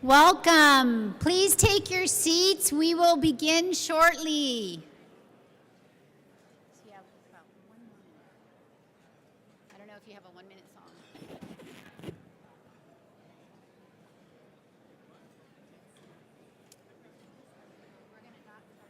Welcome. Please take your seats. We will begin shortly. So you have about 1 minute. I don't know if you have a 1-minute song. We're going to not start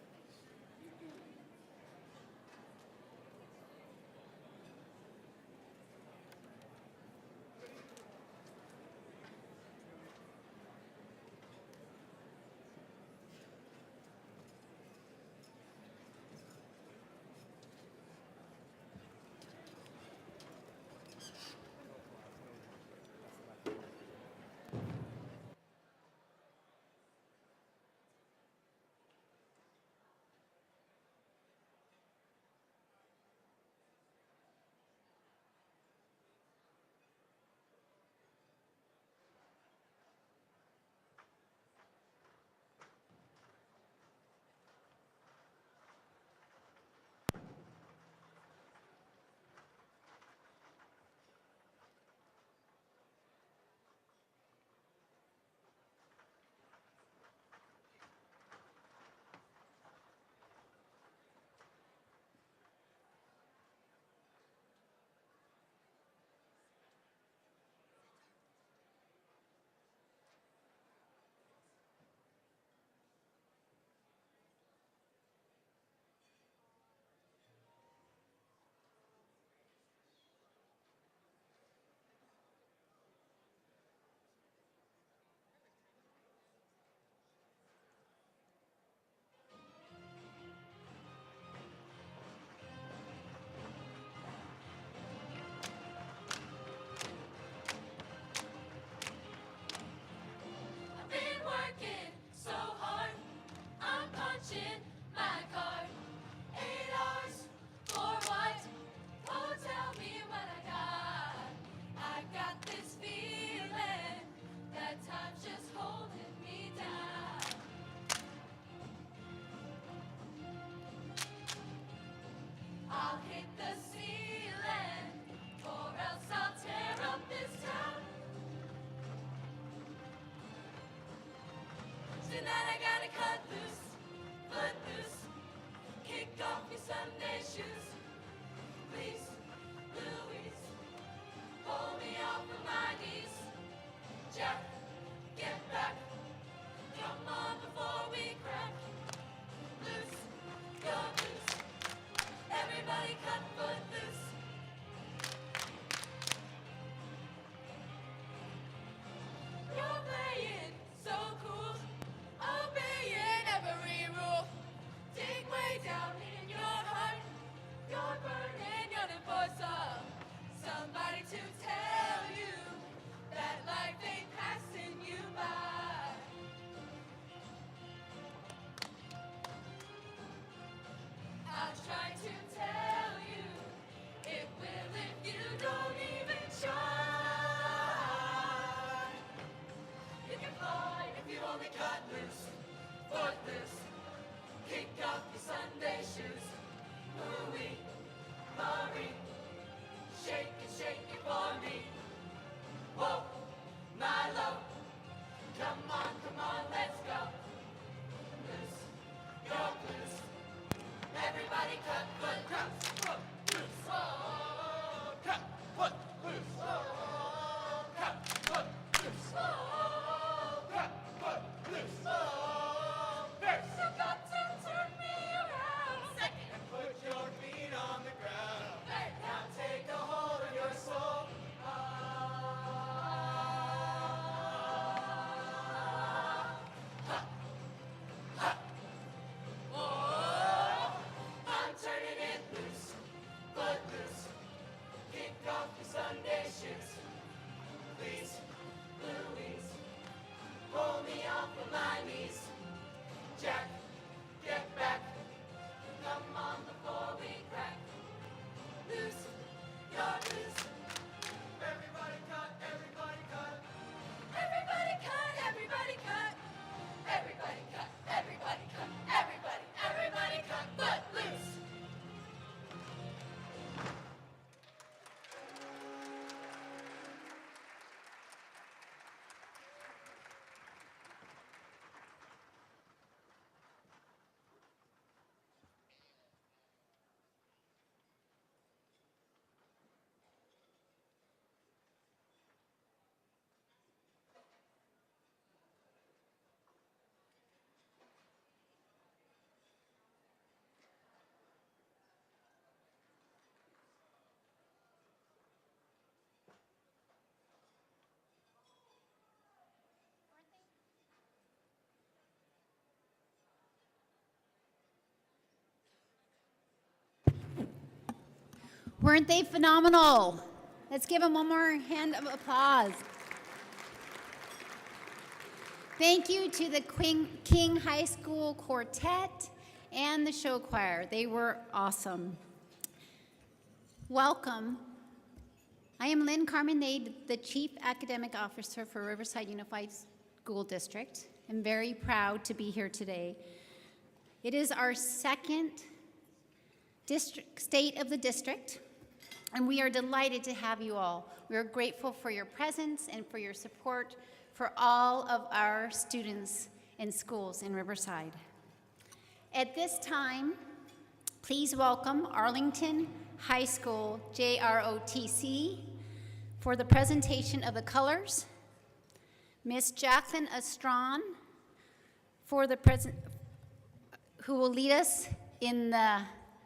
Somebody to tell you that life ain't past cut loose, foot loose, kick off your Sunday shoes. Ooh-wee, Marie, shake it for me. Whoa, Milo, come on, let's go. Loose, your blues. Everybody cut foot loose. Foot loose. Oh, cut foot loose. Oh, cut foot loose. Oh, cut foot loose. Oh, first you got to turn me around. Second, and put your feet on the ground. Third, now take a hold of your soul. I'm turning it loose, foot loose. Kick off your Sunday shoes. Please, Louise, pull me off of my knees. Jack, get back. Come on before we crack. Loose, you're loose. Everybody cut, everybody cut. Everybody cut, everybody cut. Everybody cut, everybody cut. Everybody cut, foot loose. Weren't they phenomenal? Let's give them one more hand of applause. Thank you to the King High School Quartet and the show choir. They were awesome. Welcome. I am Lynn Carmenade, the Chief Academic Officer for Riverside Unified School District. I'm very proud to be here today. It is our second State of the District, and we are delighted to have you all. We are grateful for your presence and for your support for all of our students and schools in Riverside. At this time, please welcome Arlington High School, JROTC, for the presentation of the colors. Miss Jacqueline Estron, who will lead us in the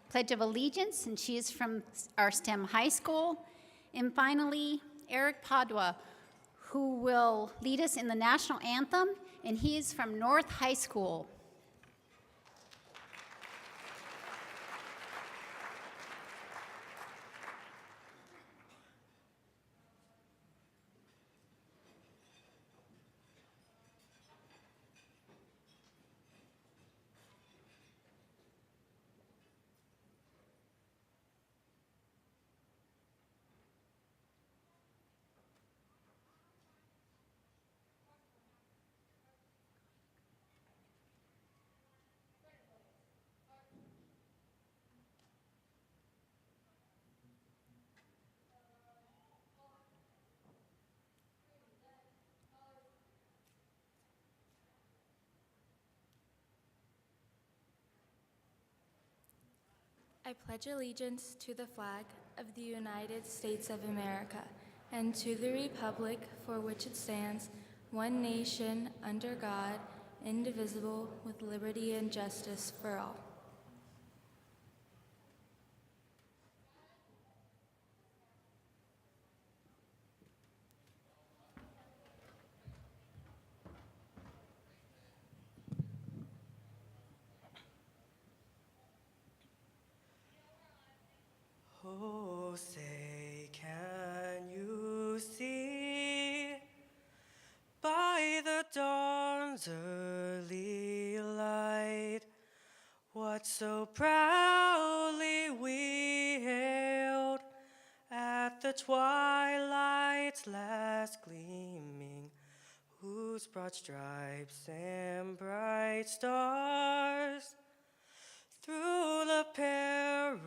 Pledge of Allegiance, and she is from our STEM High School. And finally, Eric Padua, who will lead us in the National Anthem, and he is from North High School. I pledge allegiance to the flag of the United States of America and to the republic for which it stands, one nation, under God, indivisible, with liberty and justice for all. Oh, say, can you see by the dawn's early light what so proudly we hailed at the twilight's last gleaming? Who whose broad stripes and bright stars through the perilous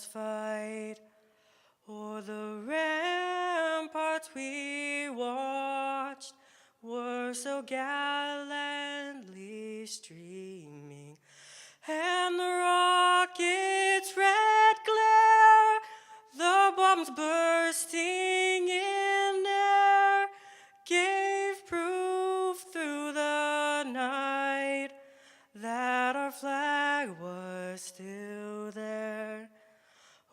fight o'er the ramparts we watched were so gallantly streaming, and the rocket's red glare, the bombs bursting in air, gave proof through the night that our flag was still there.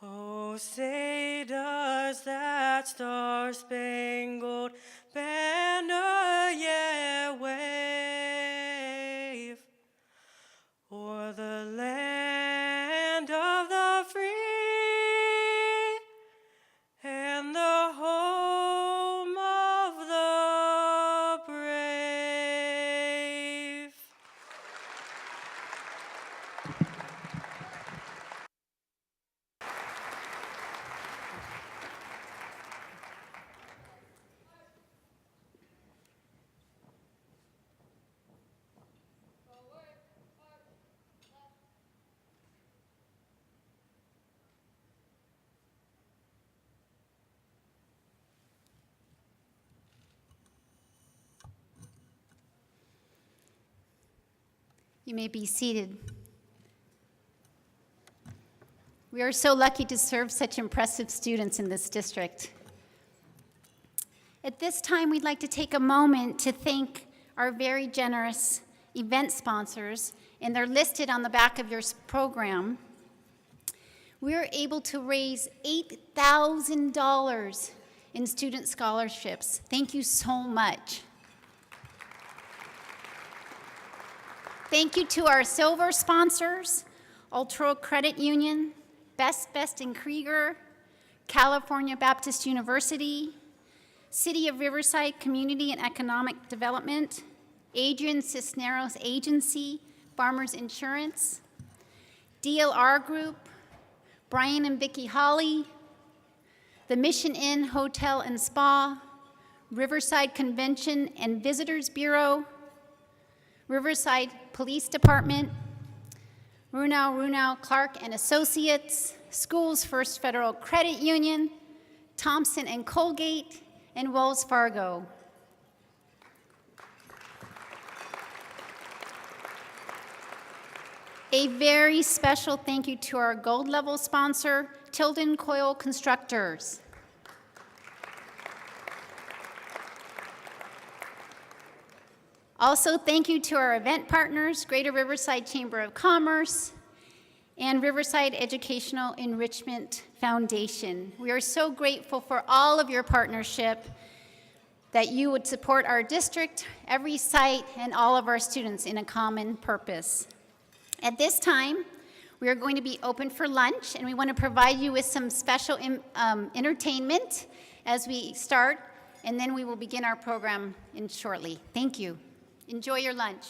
Oh, say does that star-spangled banner yet wave o'er the land of the free and the home of the brave? You may be seated. We are so lucky to serve such impressive students in this district. At this time, we'd like to take a moment to thank our very generous event sponsors, and they're listed on the back of your program. We were able to raise $8,000 in student scholarships. Thank you so much. Thank you to our silver sponsors, Ultra Credit Union, Best and Krieger, California Baptist University, City of Riverside Community and Economic Development, Adrian Cisneros Agency, Farmers Insurance, DLR Group, Brian and Vicki Holly, the Mission Inn Hotel and Spa, Riverside Convention and Visitors Bureau, Riverside Police Department, Runau, Clark and Associates, Schools First Federal Credit Union, Thompson and Colgate, and Wells Fargo. A very special thank you to our gold level sponsor, Tilden Coil Constructors. Also, thank you to our event partners, Greater Riverside Chamber of Commerce and Riverside Educational Enrichment Foundation. We are so grateful for all of your partnership, that you would support our district, every site, and all of our students in a common purpose. At this time, we are going to be open for lunch, and we want to provide you with some special entertainment as we start, and then we will begin our program shortly. Thank you. Enjoy your lunch.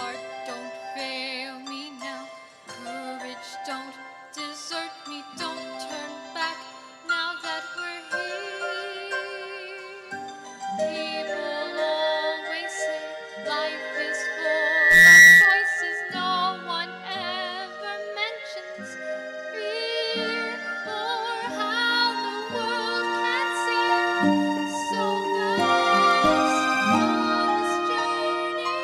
heart, don't fail me now. Courage, don't desert me. Don't turn back now that we're here. People always say life is full of choices. No one ever mentions fear or how the world can seem so vast on this journey.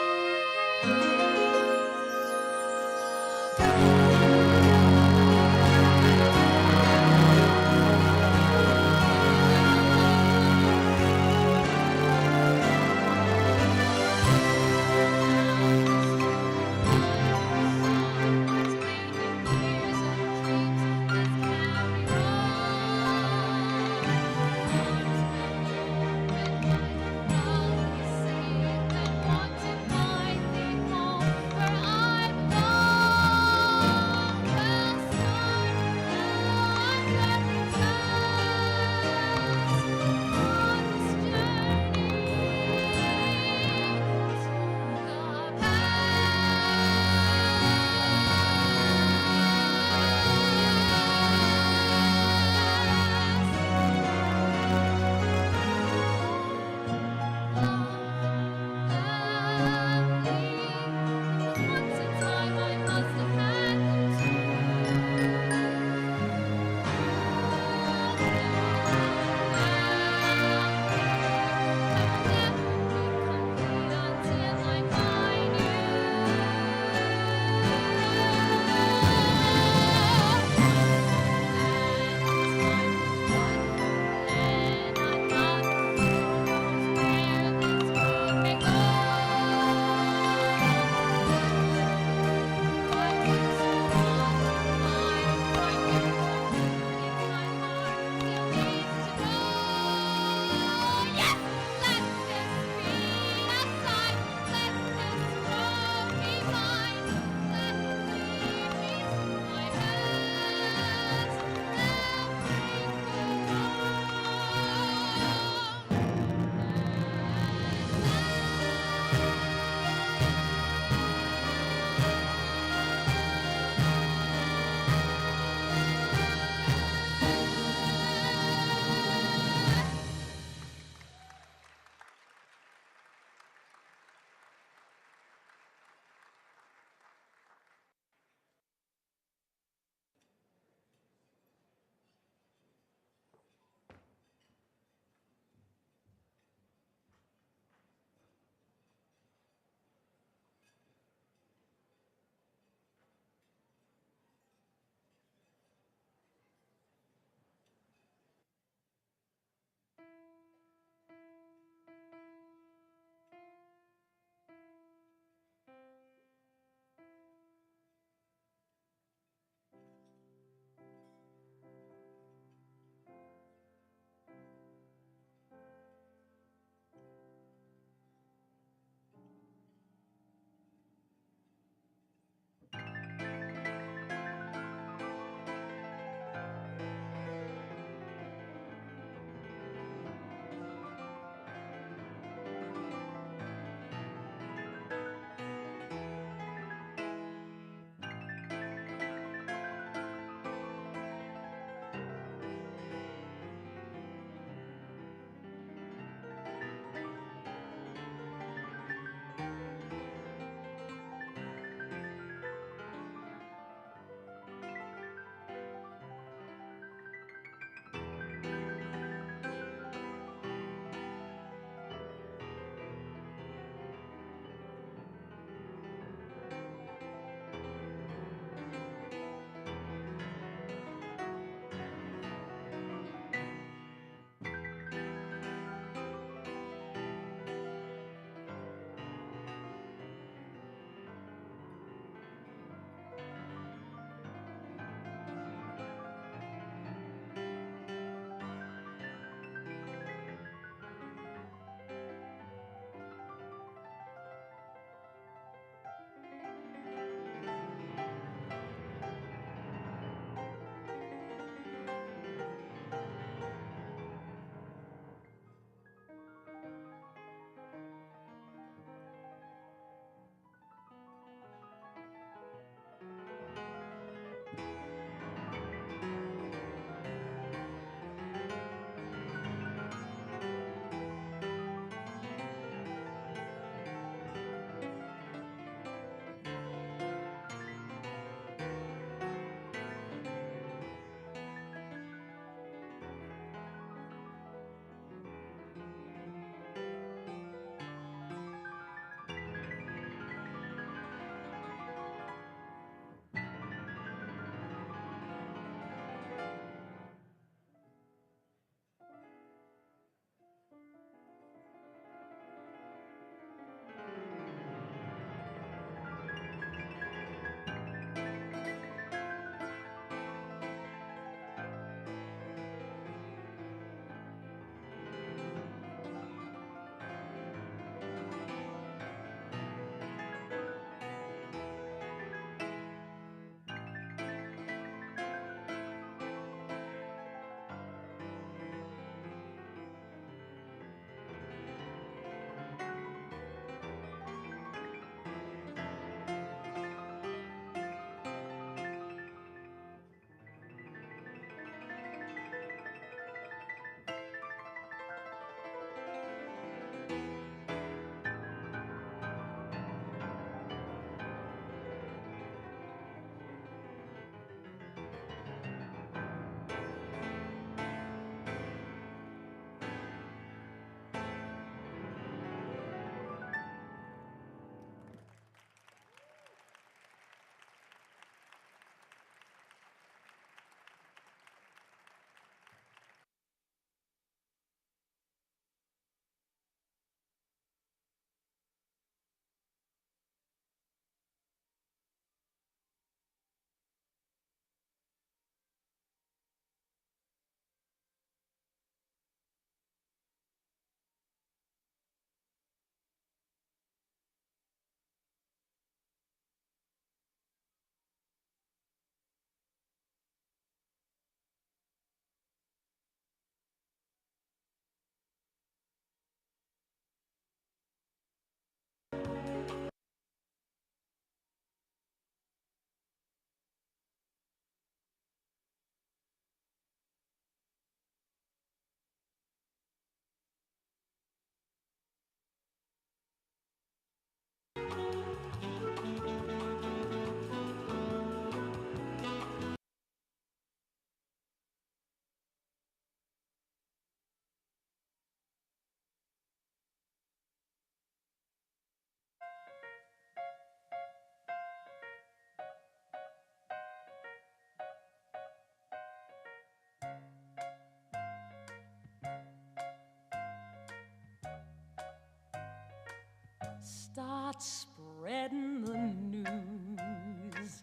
start spreading the news.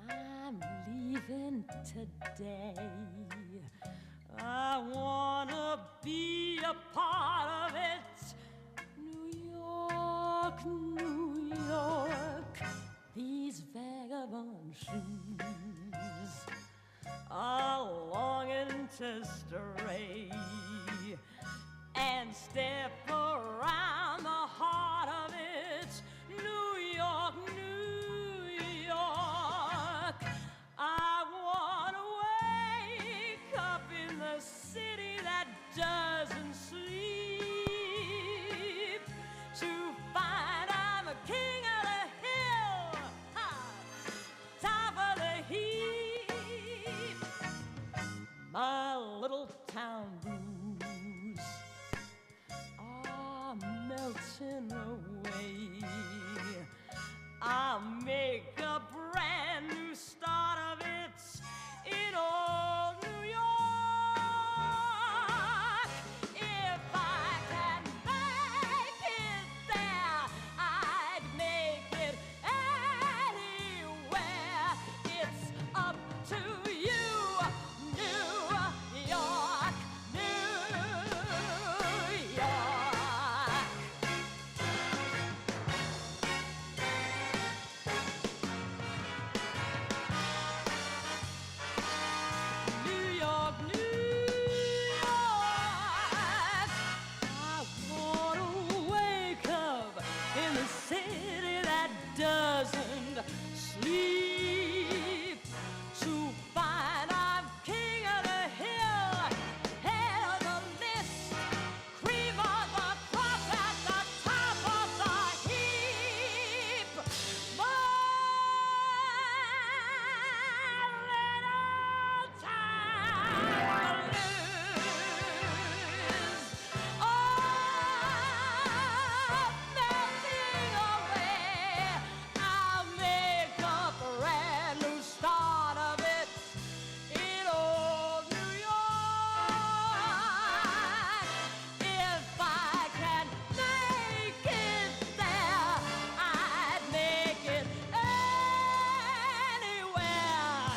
I'm leaving today. I wanna be a part of it. New York, New York, these vagabond shoes are longing to stray and step around the heart of it. New York, New York, I wanna wake up in the city that doesn't sleep, to find I'm a king of the hill, top of the heap. My little town blues are melting away. I'll make a brand new start of it in old New York. If I can make it there, I'd make it anywhere. It's up to you, New York, New York. New York, New York, I wanna wake up in the city that doesn't sleep, to find I'm king of the hill, head of the list, cream of the crop at the top of the heap. My little town blues are melting away. I'll make a brand new start of it in old New York. If I can make it there, I'd make it anywhere.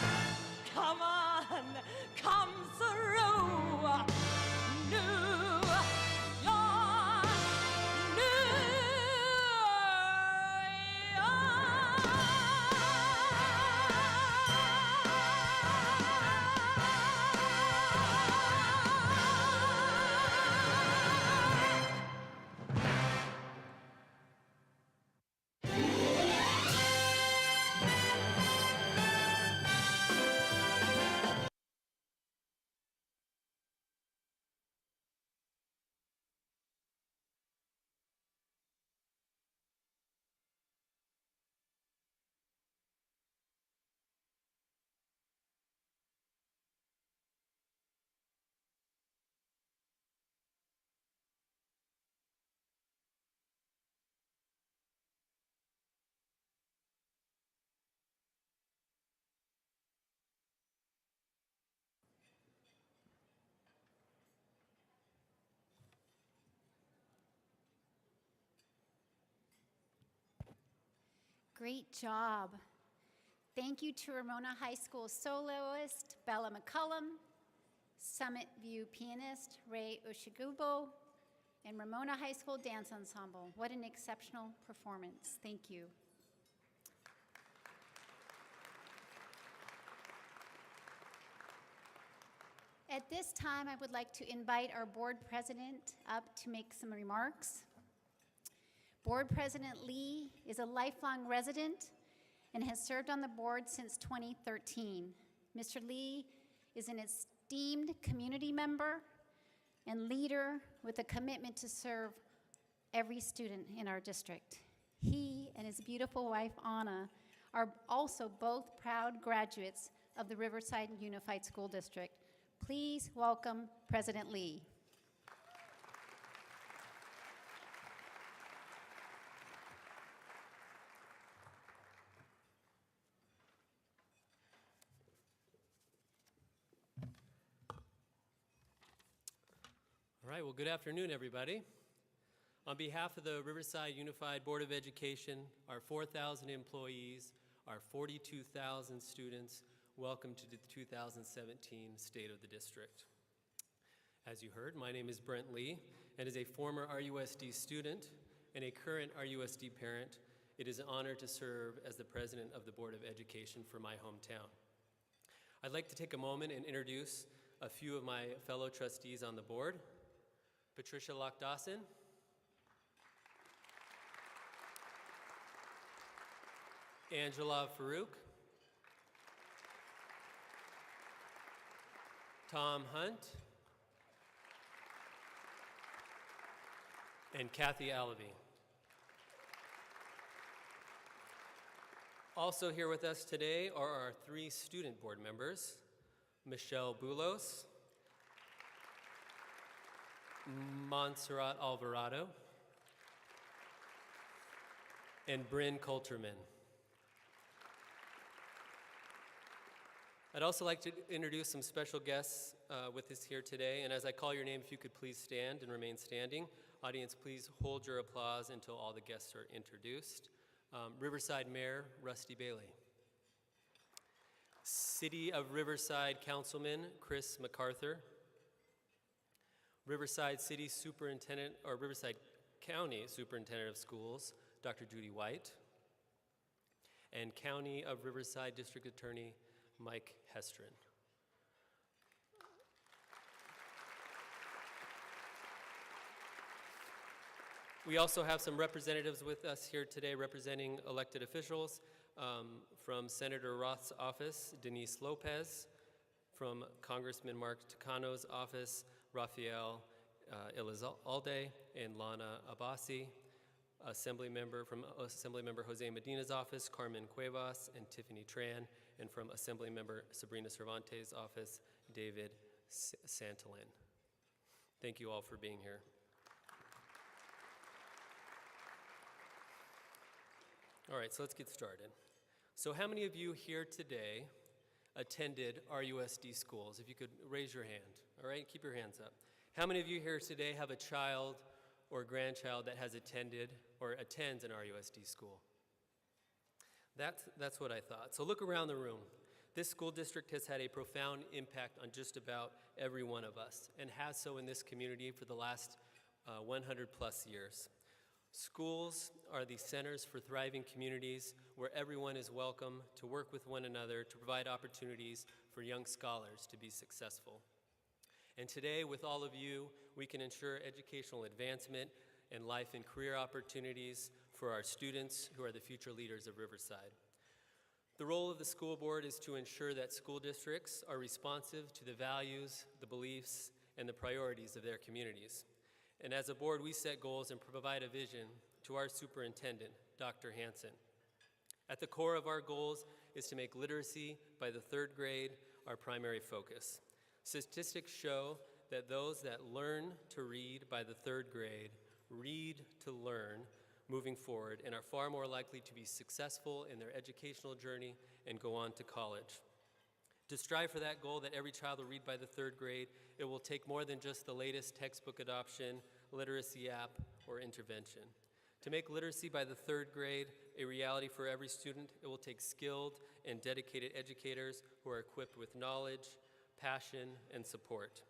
Come on, come through, New York, New Great job. Thank you to Ramona High School soloist Bella McCullum, Summit View pianist Ray Ushigubo, and Ramona High School Dance Ensemble. What an exceptional performance. Thank you. At this time, I would like to invite our board president up to make some remarks. Board President Lee is a lifelong resident and has served on the board since 2013. Mr. Lee is an esteemed community member and leader with a commitment to serve every student in our district. He and his beautiful wife, Anna, are also both proud graduates of the Riverside Unified School District. Please welcome President Lee. All right, well, good afternoon, everybody. On behalf of the Riverside Unified Board of Education, our 4,000 employees, our 42,000 students, welcome to the 2017 State of the District. As you heard, my name is Brent Lee, and as a former RUSD student and a current RUSD parent, it is an honor to serve as the president of the Board of Education for my hometown. I'd like to take a moment and introduce a few of my fellow trustees on the board. Patricia Lock-Dawson, Angela Farouk, Tom Hunt, and Kathy Allaby. Also here with us today are our 3 student board members, Michelle Bulos, Montserrat Alvarado, and Bryn Coulterman. I'd also like to introduce some special guests with us here today, and as I call your name, if you could please stand and remain standing. Audience, please hold your applause until all the guests are introduced. Riverside Mayor Rusty Bailey. City of Riverside Councilman Chris MacArthur. Riverside City Superintendent, or Riverside County Superintendent of Schools, Dr. Judy White. And County of Riverside District Attorney Mike Hestron. We also have some representatives with us here today representing elected officials. From Senator Roth's office, Denise Lopez. From Congressman Mark Takano's office, Rafael Elizalde and Lana Abbasi. From Assemblymember Jose Medina's office, Carmen Cuevas and Tiffany Tran. And from Assemblymember Sabrina Cervantes' office, David Santalin. Thank you all for being here. All right, so let's get started. So how many of you here today attended RUSD schools? If you could raise your hand, all right? Keep your hands up. How many of you here today have a child or grandchild that has attended or attends an RUSD school? That's what I thought. So look around the room. This school district has had a profound impact on just about every one of us and has so in this community for the last 100 plus years. Schools are the centers for thriving communities where everyone is welcome to work with one another to provide opportunities for young scholars to be successful. And today, with all of you, we can ensure educational advancement and life and career opportunities for our students who are the future leaders of Riverside. The role of the school board is to ensure that school districts are responsive to the values, the beliefs, and the priorities of their communities. And as a board, we set goals and provide a vision to our superintendent, Dr. Hansen. At the core of our goals is to make literacy by the 3rd grade our primary focus. Statistics show that those that learn to read by the 3rd grade read to learn moving forward and are far more likely to be successful in their educational journey and go on to college. To strive for that goal that every child will read by the 3rd grade, it will take more than just the latest textbook adoption, literacy app, or intervention. To make literacy by the 3rd grade a reality for every student, it will take skilled and dedicated educators who are equipped with knowledge, passion, and support.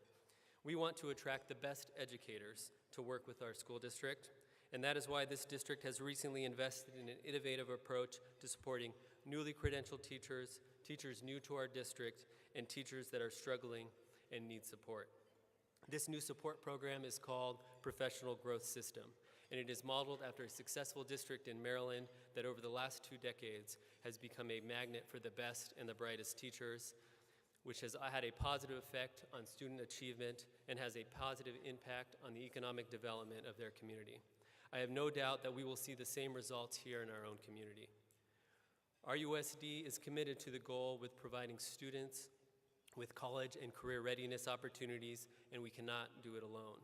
We want to attract the best educators to work with our school district, and that is why this district has recently invested in an innovative approach to supporting newly credentialed teachers, teachers new to our district, and teachers that are struggling and need support. This new support program is called Professional Growth System, and it is modeled after a successful district in Maryland that over the last 2 decades has become a magnet for the best and the brightest teachers, which has had a positive effect on student achievement and has a positive impact on the economic development of their community. I have no doubt that we will see the same results here in our own community. RUSD is committed to the goal with providing students with college and career readiness opportunities, and we cannot do it alone.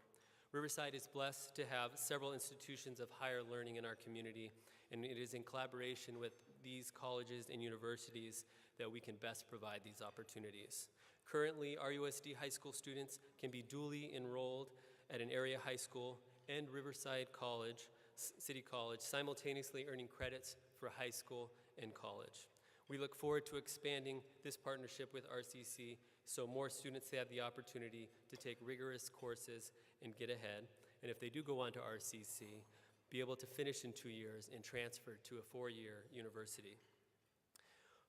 Riverside is blessed to have several institutions of higher learning in our community, and it is in collaboration with these colleges and universities that we can best provide these opportunities. Currently, RUSD high school students can be dually enrolled at an area high school and Riverside College, City College, simultaneously earning credits for high school and college. We look forward to expanding this partnership with RCC so more students have the opportunity to take rigorous courses and get ahead, and if they do go on to RCC, be able to finish in 2 years and transfer to a 4-year university.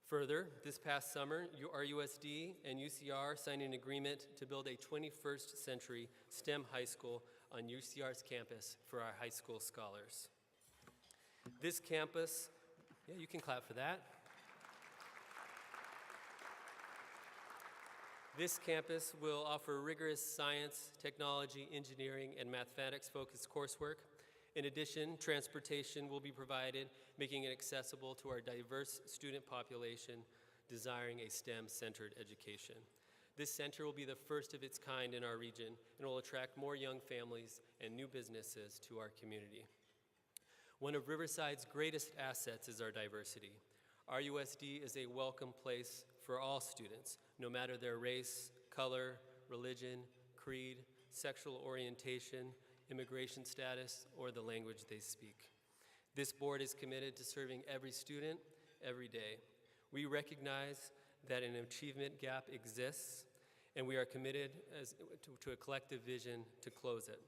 Further, this past summer, RUSD and UCR signed an agreement to build a 21st century STEM high school on UCR's campus for our high school scholars. This campus, yeah, you can clap for that. This campus will offer rigorous science, technology, engineering, and mathematics-focused coursework. In addition, transportation will be provided, making it accessible to our diverse student population desiring a STEM-centered education. This center will be the first of its kind in our region and will attract more young families and new businesses to our community. One of Riverside's greatest assets is our diversity. RUSD is a welcome place for all students, no matter their race, color, religion, creed, sexual orientation, immigration status, or the language they speak. This board is committed to serving every student, every day. We recognize that an achievement gap exists, and we are committed to a collective vision to close it.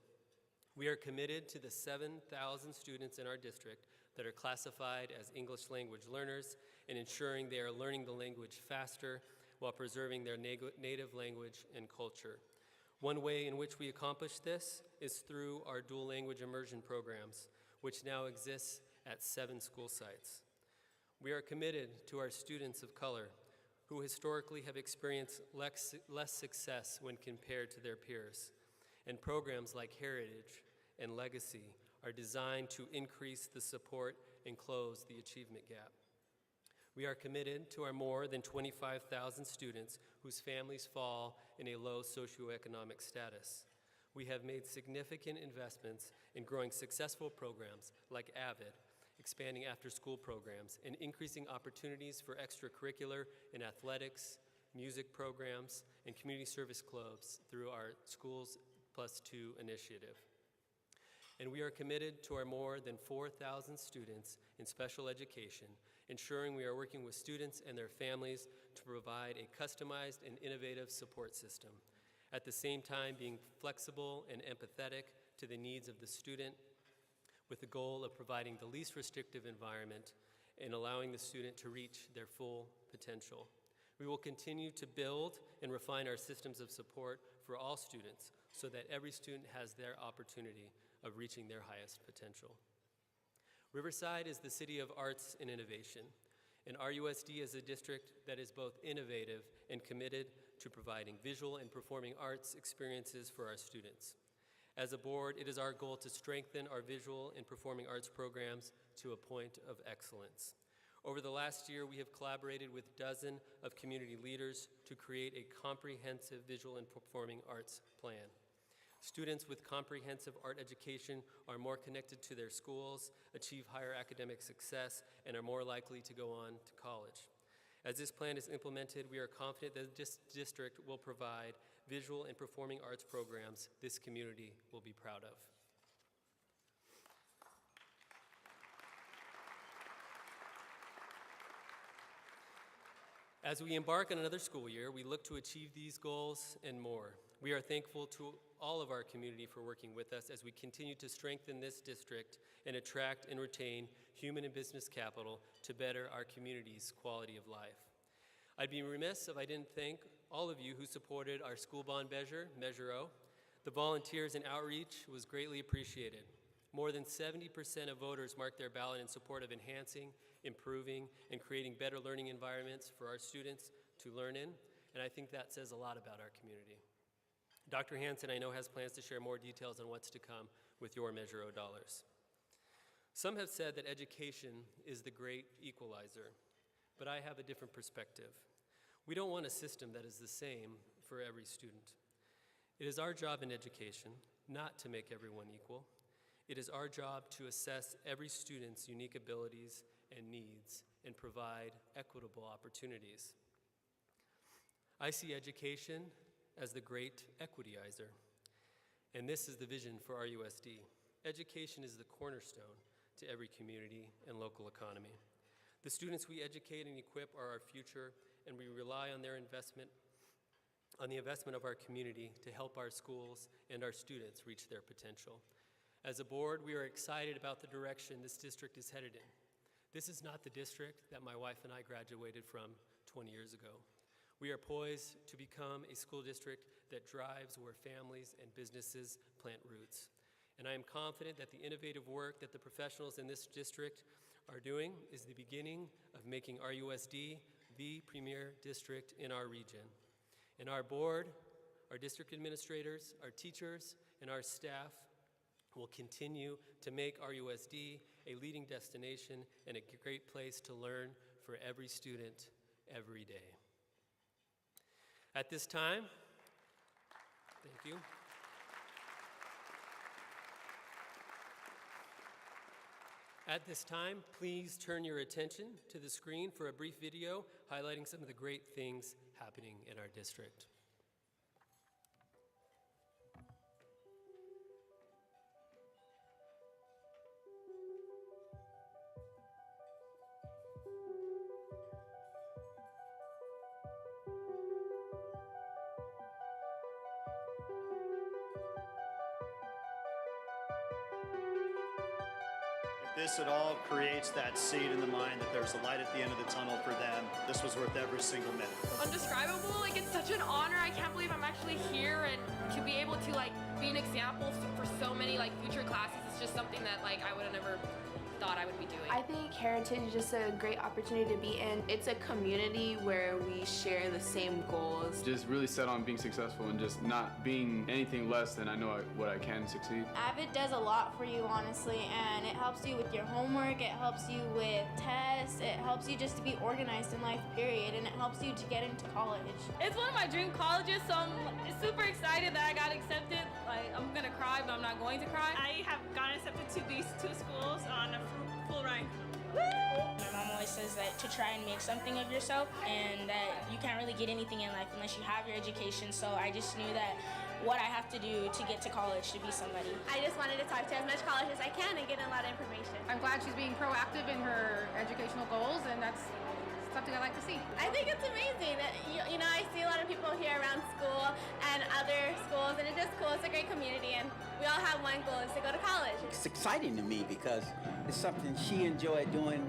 We are committed to the 7,000 students in our district that are classified as English language learners and ensuring they are learning the language faster while preserving their native language and culture. One way in which we accomplish this is through our dual language immersion programs, which now exists at 7 school sites. We are committed to our students of color who historically have experienced less success when compared to their peers, and programs like Heritage and Legacy are designed to increase the support and close the achievement gap. We are committed to our more than 25,000 students whose families fall in a low socioeconomic status. We have made significant investments in growing successful programs like AVID, expanding after-school programs, and increasing opportunities for extracurricular and athletics, music programs, and community service clubs through our Schools Plus 2 initiative. And we are committed to our more than 4,000 students in special education, ensuring we are working with students and their families to provide a customized and innovative support system, at the same time being flexible and empathetic to the needs of the student, with the goal of providing the least restrictive environment and allowing the student to reach their full potential. We will continue to build and refine our systems of support for all students so that every student has their opportunity of reaching their highest potential. Riverside is the city of arts and innovation, and RUSD is a district that is both innovative and committed to providing visual and performing arts experiences for our students. As a board, it is our goal to strengthen our visual and performing arts programs to a point of excellence. Over the last year, we have collaborated with dozens of community leaders to create a comprehensive visual and performing arts plan. Students with comprehensive art education are more connected to their schools, achieve higher academic success, and are more likely to go on to college. As this plan is implemented, we are confident that this district will provide visual and performing arts programs this community will be proud of. As we embark on another school year, we look to achieve these goals and more. We are thankful to all of our community for working with us as we continue to strengthen this district and attract and retain human and business capital to better our community's quality of life. I'd be remiss if I didn't thank all of you who supported our school bond measure, Measure O. The volunteers and outreach was greatly appreciated. More than 70% of voters marked their ballot in support of enhancing, improving, and creating better learning environments for our students to learn in, and I think that says a lot about our community. Dr. Hansen, I know, has plans to share more details on what's to come with your Measure O dollars. Some have said that education is the great equalizer, but I have a different perspective. We don't want a system that is the same for every student. It is our job in education not to make everyone equal. It is our job to assess every student's unique abilities and needs and provide equitable opportunities. I see education as the great equityizer, and this is the vision for RUSD. Education is the cornerstone to every community and local economy. The students we educate and equip are our future, and we rely on their investment, on the investment of our community to help our schools and our students reach their potential. As a board, we are excited about the direction this district is headed in. This is not the district that my wife and I graduated from 20 years ago. We are poised to become a school district that drives where families and businesses plant roots. And I am confident that the innovative work that the professionals in this district are doing is the beginning of making RUSD the premier district in our region. And our board, our district administrators, our teachers, and our staff will continue to make RUSD a leading destination and a great place to learn for every student every day. At this time, thank you. At this time, please turn your attention to the screen for a brief video highlighting some of the great things happening in our district. This at all creates that seed in the mind that there's a light at the end of the tunnel for them. This was worth every single minute. Undescribable. Like, it's such an honor. I can't believe I'm actually here and to be able to be an example for so many future classes. It's just something that I would have never thought I would be doing. I think Heritage is just a great opportunity to be in. It's a community where we share the same goals. Just really set on being successful and just not being anything less than I know what I can succeed. Avid does a lot for you, honestly, and it helps you with your homework, it helps you with tests, it helps you just to be organized in life, period, and it helps you to get into college. It's one of my dream colleges, so I'm super excited that I got accepted. I'm gonna cry, but I'm not going to cry. I have gotten accepted to these two schools on a full rank. My mom always says that to try and make something of yourself and that you can't really get anything in life unless you have your education, so I just knew that what I have to do to get to college to be somebody. I just wanted to talk to as much college as I can and get a lot of information. I'm glad she's being proactive in her educational goals, and that's something I like to see. I think it's amazing that, you know, I see a lot of people here around school and other schools, and it's just cool. It's a great community, and we all have one goal, is to go to college. It's exciting to me because it's something she enjoyed doing,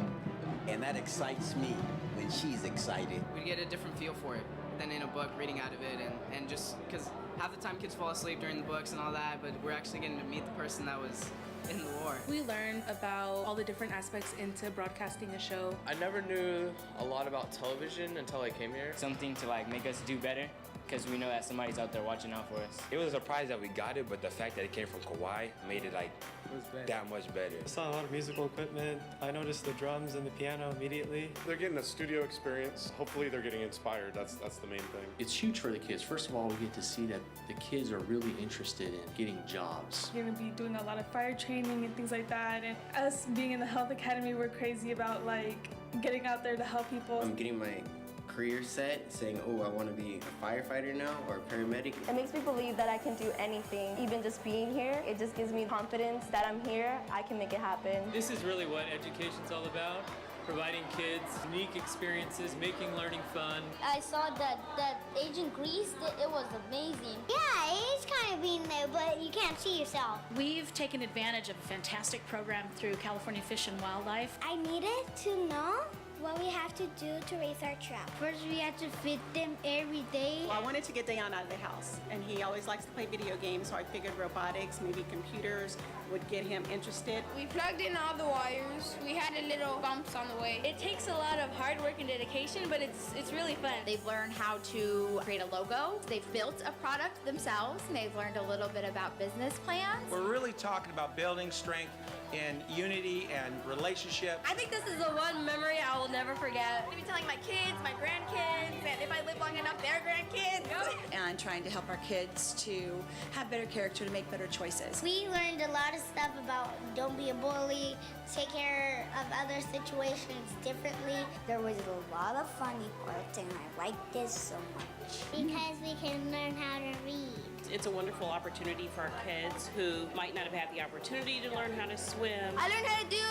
and that excites me when she's excited. We get a different feel for it than in a book, reading out of it, and just because half the time kids fall asleep during the books and all that, but we're actually getting to meet the person that was in the war. We learned about all the different aspects into broadcasting a show. I never knew a lot about television until I came here. Something to make us do better, because we know that somebody's out there watching out for us. It was a surprise that we got it, but the fact that it came from Kauai made it that much better. I saw a lot of musical equipment. I noticed the drums and the piano immediately. They're getting a studio experience. Hopefully they're getting inspired. That's the main thing. It's huge for the kids. First of all, we get to see that the kids are really interested in getting jobs. We're going to be doing a lot of fire training and things like that. And us being in the health academy, we're crazy about getting out there to help people. I'm getting my career set, saying, oh, I want to be a firefighter now or a paramedic. It makes me believe that I can do anything. Even just being here, it just gives me confidence that I'm here, I can make it happen. This is really what education's all about. Providing kids unique experiences, making learning fun. I saw that Agent Grease, it was amazing. Yeah, it is kind of being there, but you can't see yourself. We've taken advantage of a fantastic program through California Fish and Wildlife. I needed to know what we have to do to raise our trout. First, we have to feed them every day. Well, I wanted to get Dayan out of the house, and he always likes to play video games, so I figured robotics, maybe computers, would get him interested. We plugged in all the wires. We had a little bumps on the way. It takes a lot of hard work and dedication, but it's really fun. They've learned how to create a logo. They've built a product themselves. And they've learned a little bit about business plans. We're really talking about building strength in unity and relationship. I think this is the one memory I will never forget. I'm going to be telling my kids, my grandkids, and if I live long enough, their grandkids. And trying to help our kids to have better character, to make better choices. We learned a lot of stuff about don't be a bully, take care of other situations differently. There was a lot of funny parts, and I liked this so much. Because we can learn how to read. It's a wonderful opportunity for our kids who might not have had the opportunity to learn how to swim. I learned how to do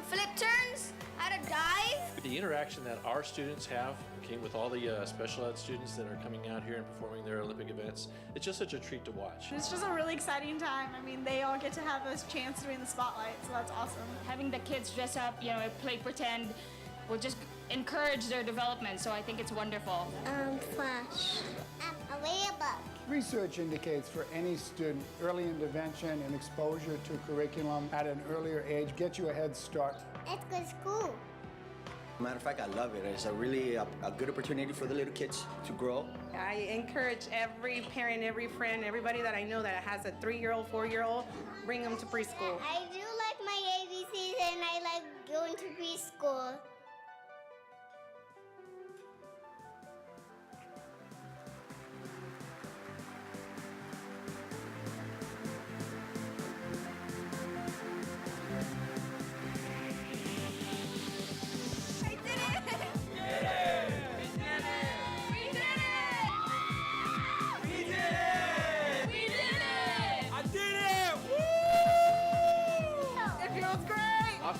flip turns, how to dive. The interaction that our students have, okay, with all the special ed students that are coming out here and performing their Olympic events, it's just such a treat to watch. It's just a really exciting time. I mean, they all get to have a chance to be in the spotlight, so that's awesome. Having the kids dress up, play pretend, will just encourage their development, so I think it's wonderful. Flash. A ladybug. Research indicates for any student, early intervention and exposure to curriculum at an earlier age gets you a head start. Let's go to school. Matter of fact, I love it. It's a really a good opportunity for the little kids to grow. I encourage every parent, every friend, everybody that I know that has a 3-year-old, 4-year-old, bring them to preschool. I do like my ABCs and I like going to preschool.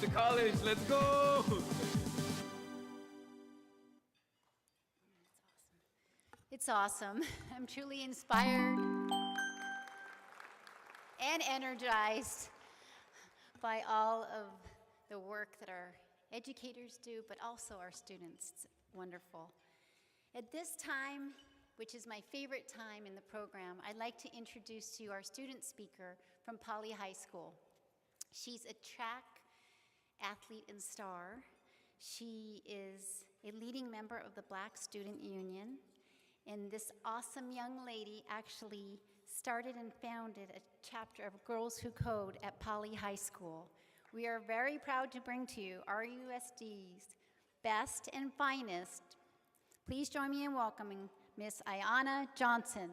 To college, let's go! It's awesome. I'm truly inspired and energized by all of the work that our educators do, but also our students. It's wonderful. At this time, which is my favorite time in the program, I'd like to introduce to you our student speaker from Poly High School. She's a track athlete and star. She is a leading member of the Black Student Union, and this awesome young lady actually started and founded a chapter of Girls Who Code at Poly High School. We are very proud to bring to you RUSD's best and finest. Please join me in welcoming Miss Ayanna Johnson.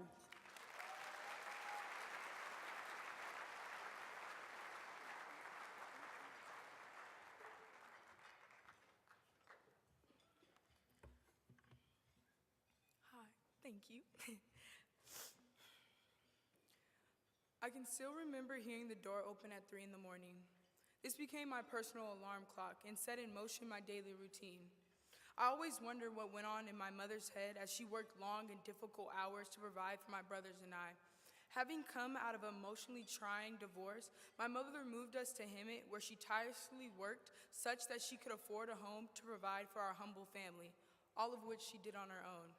Thank you. I can still remember hearing the door open at 3 in the morning. This became my personal alarm clock and set in motion my daily routine. I always wondered what went on in my mother's head as she worked long and difficult hours to provide for my brothers and I. Having come out of an emotionally trying divorce, my mother moved us to Hemet, where she tirelessly worked such that she could afford a home to provide for our humble family, all of which she did on her own.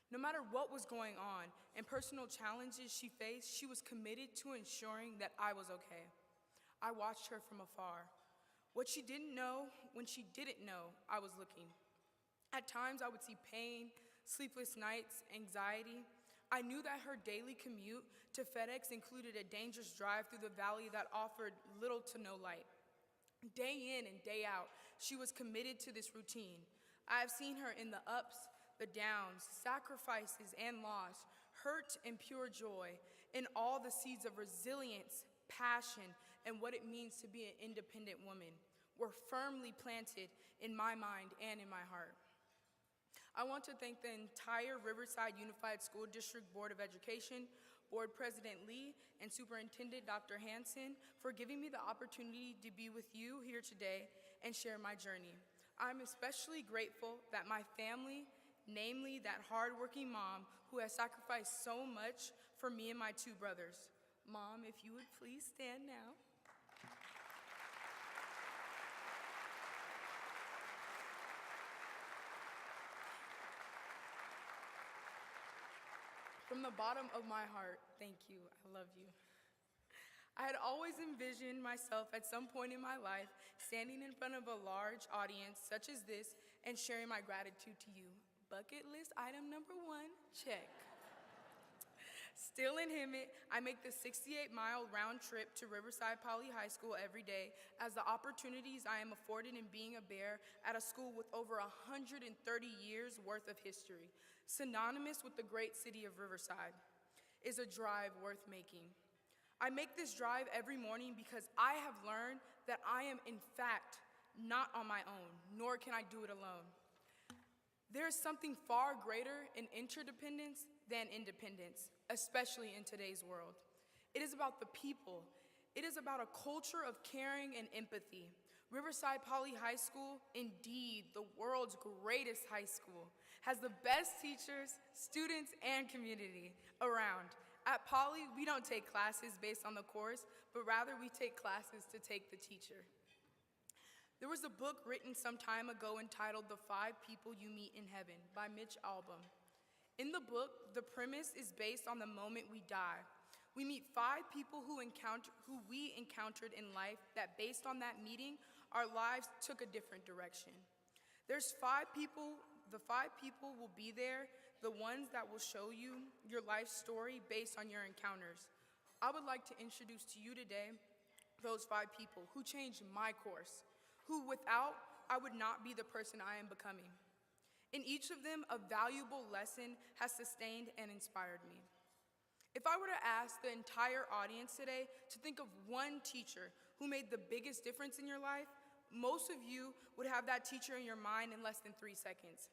No matter what was going on and personal challenges she faced, she was committed to ensuring that I was okay. I watched her from afar. What she didn't know, when she didn't know, I was looking. At times, I would see pain, sleepless nights, anxiety. I knew that her daily commute to FedEx included a dangerous drive through the valley that offered little to no light. Day in and day out, she was committed to this routine. I have seen her in the ups, the downs, sacrifices and loss, hurt and pure joy, and all the seeds of resilience, passion, and what it means to be an independent woman were firmly planted in my mind and in my heart. I want to thank the entire Riverside Unified School District Board of Education, Board President Lee, and Superintendent Dr. Hansen for giving me the opportunity to be with you here today and share my journey. I'm especially grateful that my family, namely that hardworking mom who has sacrificed so much for me and my 2 brothers. Mom, if you would please stand now. From the bottom of my heart, thank you. I love you. I had always envisioned myself at some point in my life standing in front of a large audience such as this and sharing my gratitude to you. Bucket list item number 1, check. Still in Hemet, I make the 68-mile round trip to Riverside Poly High School every day as the opportunities I am afforded in being a bear at a school with over 130 years worth of history, synonymous with the great city of Riverside, is a drive worth making. I make this drive every morning because I have learned that I am in fact not on my own, nor can I do it alone. There is something far greater in interdependence than independence, especially in today's world. It is about the people. It is about a culture of caring and empathy. Riverside Poly High School, indeed the world's greatest high school, has the best teachers, students, and community around. At Poly, we don't take classes based on the course, but rather we take classes to take the teacher. There was a book written some time ago entitled The 5 People You Meet in Heaven by Mitch Albom. In the book, the premise is based on the moment we die. We meet 5 people who we encountered in life that based on that meeting, our lives took a different direction. There's 5 people, the 5 people will be there, the ones that will show you your life story based on your encounters. I would like to introduce to you today those 5 people who changed my course, who without, I would not be the person I am becoming. In each of them, a valuable lesson has sustained and inspired me. If I were to ask the entire audience today to think of one teacher who made the biggest difference in your life, most of you would have that teacher in your mind in less than 3 seconds.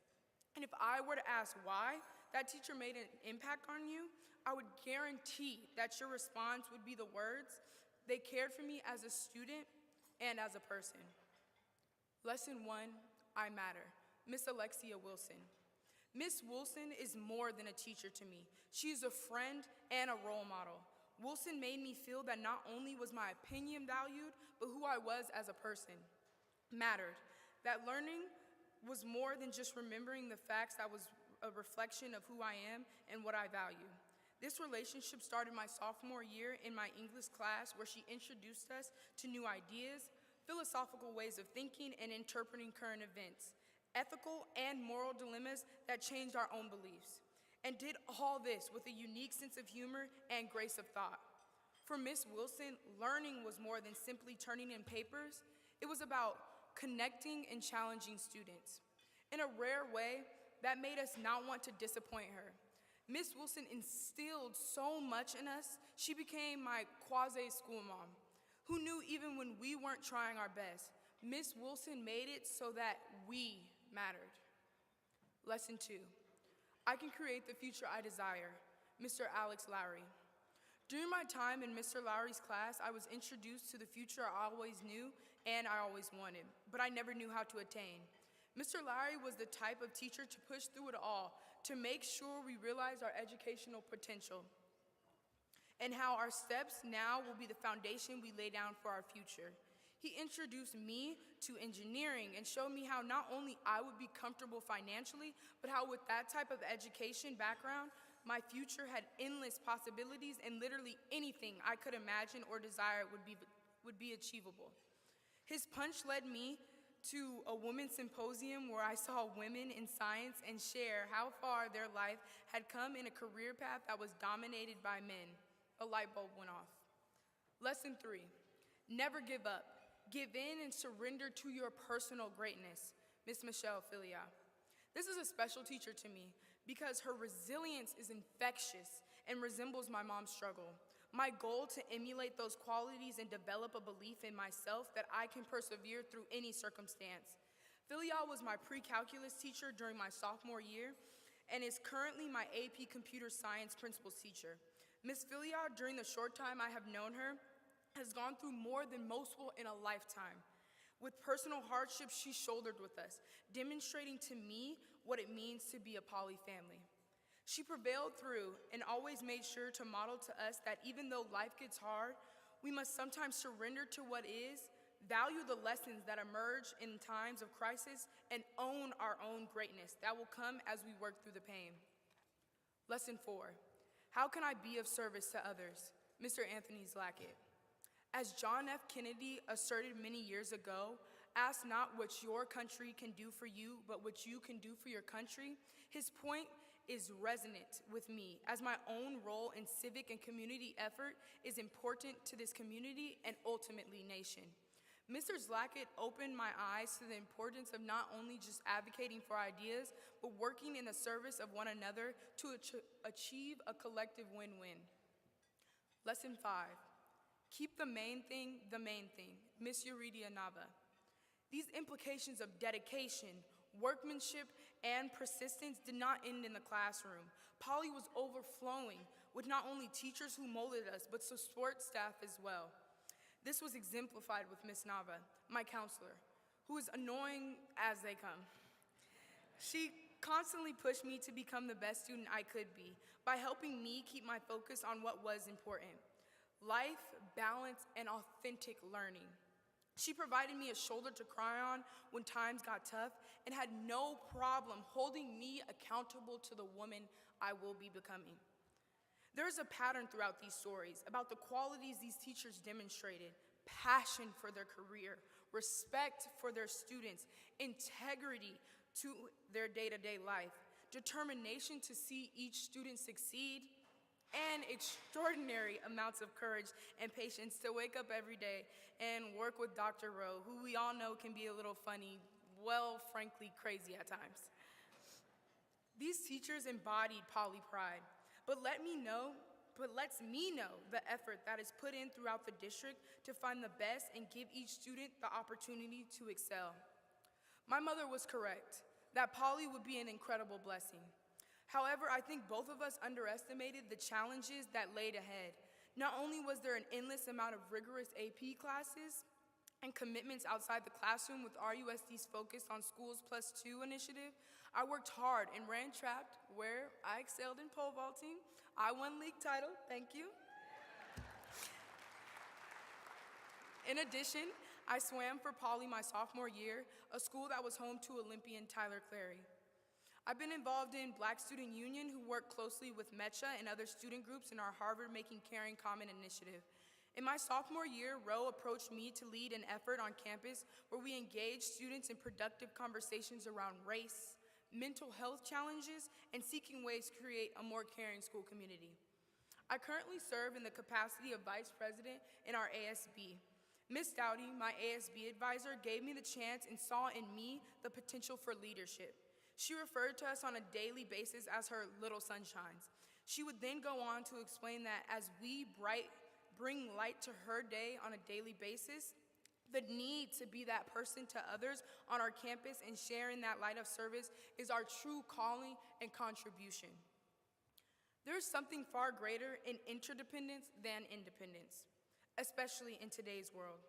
And if I were to ask why that teacher made an impact on you, I would guarantee that your response would be the words, "They cared for me as a student and as a person." Lesson 1, I matter. Miss Alexia Wilson. Miss Wilson is more than a teacher to me. She is a friend and a role model. Wilson made me feel that not only was my opinion valued, but who I was as a person mattered. That learning was more than just remembering the facts, that was a reflection of who I am and what I value. This relationship started my sophomore year in my English class, where she introduced us to new ideas, philosophical ways of thinking and interpreting current events, ethical and moral dilemmas that changed our own beliefs, and did all this with a unique sense of humor and grace of thought. For Miss Wilson, learning was more than simply turning in papers. It was about connecting and challenging students. In a rare way, that made us not want to disappoint her. Miss Wilson instilled so much in us. She became my quasi-school mom, who knew even when we weren't trying our best, Miss Wilson made it so that we mattered. Lesson 2, I can create the future I desire. Mr. Alex Lowry. During my time in Mr. Lowry's class, I was introduced to the future I always knew and I always wanted, but I never knew how to attain. Mr. Lowry was the type of teacher to push through it all, to make sure we realize our educational potential, and how our steps now will be the foundation we lay down for our future. He introduced me to engineering and showed me how not only I would be comfortable financially, but how with that type of education background, my future had endless possibilities and literally anything I could imagine or desire would be achievable. His punch led me to a women's symposium where I saw women in science and share how far their life had come in a career path that was dominated by men. A light bulb went off. Lesson 3, never give up. Give in and surrender to your personal greatness. Miss Michelle Filia. This is a special teacher to me because her resilience is infectious and resembles my mom's struggle. My goal to emulate those qualities and develop a belief in myself that I can persevere through any circumstance. Filia was my pre-calculus teacher during my sophomore year and is currently my AP Computer Science principal's teacher. Miss Filia, during the short time I have known her, has gone through more than most will in a lifetime. With personal hardships she shouldered with us, demonstrating to me what it means to be a Poly family. She prevailed through and always made sure to model to us that even though life gets hard, we must sometimes surrender to what is, value the lessons that emerge in times of crisis, and own our own greatness that will come as we work through the pain. Lesson 4, how can I be of service to others? Mr. Anthony Zlackett. As John F. Kennedy asserted many years ago, ask not what your country can do for you, but what you can do for your country. His point is resonant with me, as my own role in civic and community effort is important to this community and ultimately nation. Mr. Zlackett opened my eyes to the importance of not only just advocating for ideas, but working in the service of one another to achieve a collective win-win. Lesson 5, keep the main thing, Miss Yuridia Nava. These implications of dedication, Workmanship and persistence did not end in the classroom. Poly was overflowing with not only teachers who molded us, but support staff as well. This was exemplified with Miss Nava, my counselor, who is annoying as they come. She constantly pushed me to become the best student I could be by helping me keep my focus on what was important: life, balance, and authentic learning. She provided me a shoulder to cry on when times got tough and had no problem holding me accountable to the woman I will be becoming. There is a pattern throughout these stories about the qualities these teachers demonstrated: passion for their career, respect for their students, integrity to their day-to-day life, determination to see each student succeed, and extraordinary amounts of courage and patience to wake up every day and work with Dr. Rowe, who we all know can be a little funny, well, frankly, crazy at times. These teachers embodied poly pride, but lets me know the effort that is put in throughout the district to find the best and give each student the opportunity to excel. My mother was correct that poly would be an incredible blessing. However, I think both of us underestimated the challenges that laid ahead. Not only was there an endless amount of rigorous AP classes and commitments outside the classroom with RUSD's focus on Schools +2 initiative, I worked hard and ran track, where I excelled in pole vaulting. I won league title, thank you. In addition, I swam for Poly my sophomore year, a school that was home to Olympian Tyler Clary. I've been involved in Black Student Union, who work closely with MECHA and other student groups in our Harvard Making Caring Common initiative. In my sophomore year, Roe approached me to lead an effort on campus where we engaged students in productive conversations around race, mental health challenges, and seeking ways to create a more caring school community. I currently serve in the capacity of Vice President in our ASB. Ms. Dowdy, my ASB advisor, gave me the chance and saw in me the potential for leadership. She referred to us on a daily basis as her little sunshines. She would then go on to explain that as we bring light to her day on a daily basis, the need to be that person to others on our campus and sharing that light of service is our true calling and contribution. There is something far greater in interdependence than independence, especially in today's world.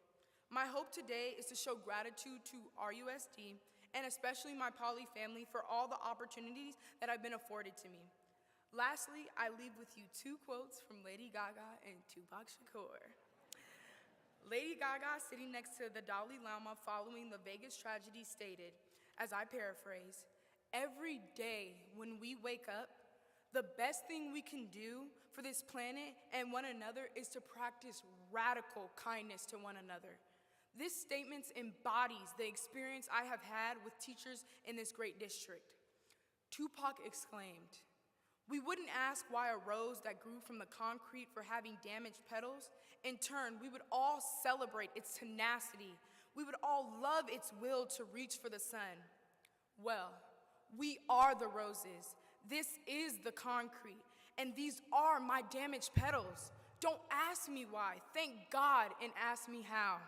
My hope today is to show gratitude to RUSD and especially my Poly family for all the opportunities that have been afforded to me. Lastly, I leave with you two quotes from Lady Gaga and Tupac Shakur. Lady Gaga, sitting next to the Dalai Lama following the Vegas tragedy, stated, as I paraphrase, "Every day when we wake up, the best thing we can do for this planet and one another is to practice radical kindness to one another." This statement embodies the experience I have had with teachers in this great district. Tupac exclaimed, "We wouldn't ask why a rose that grew from the concrete for having damaged petals. In turn, we would all celebrate its tenacity. We would all love its will to reach for the sun. Well, we are the roses. This is the concrete, and these are my damaged petals. Don't ask me why. Thank God and ask me how."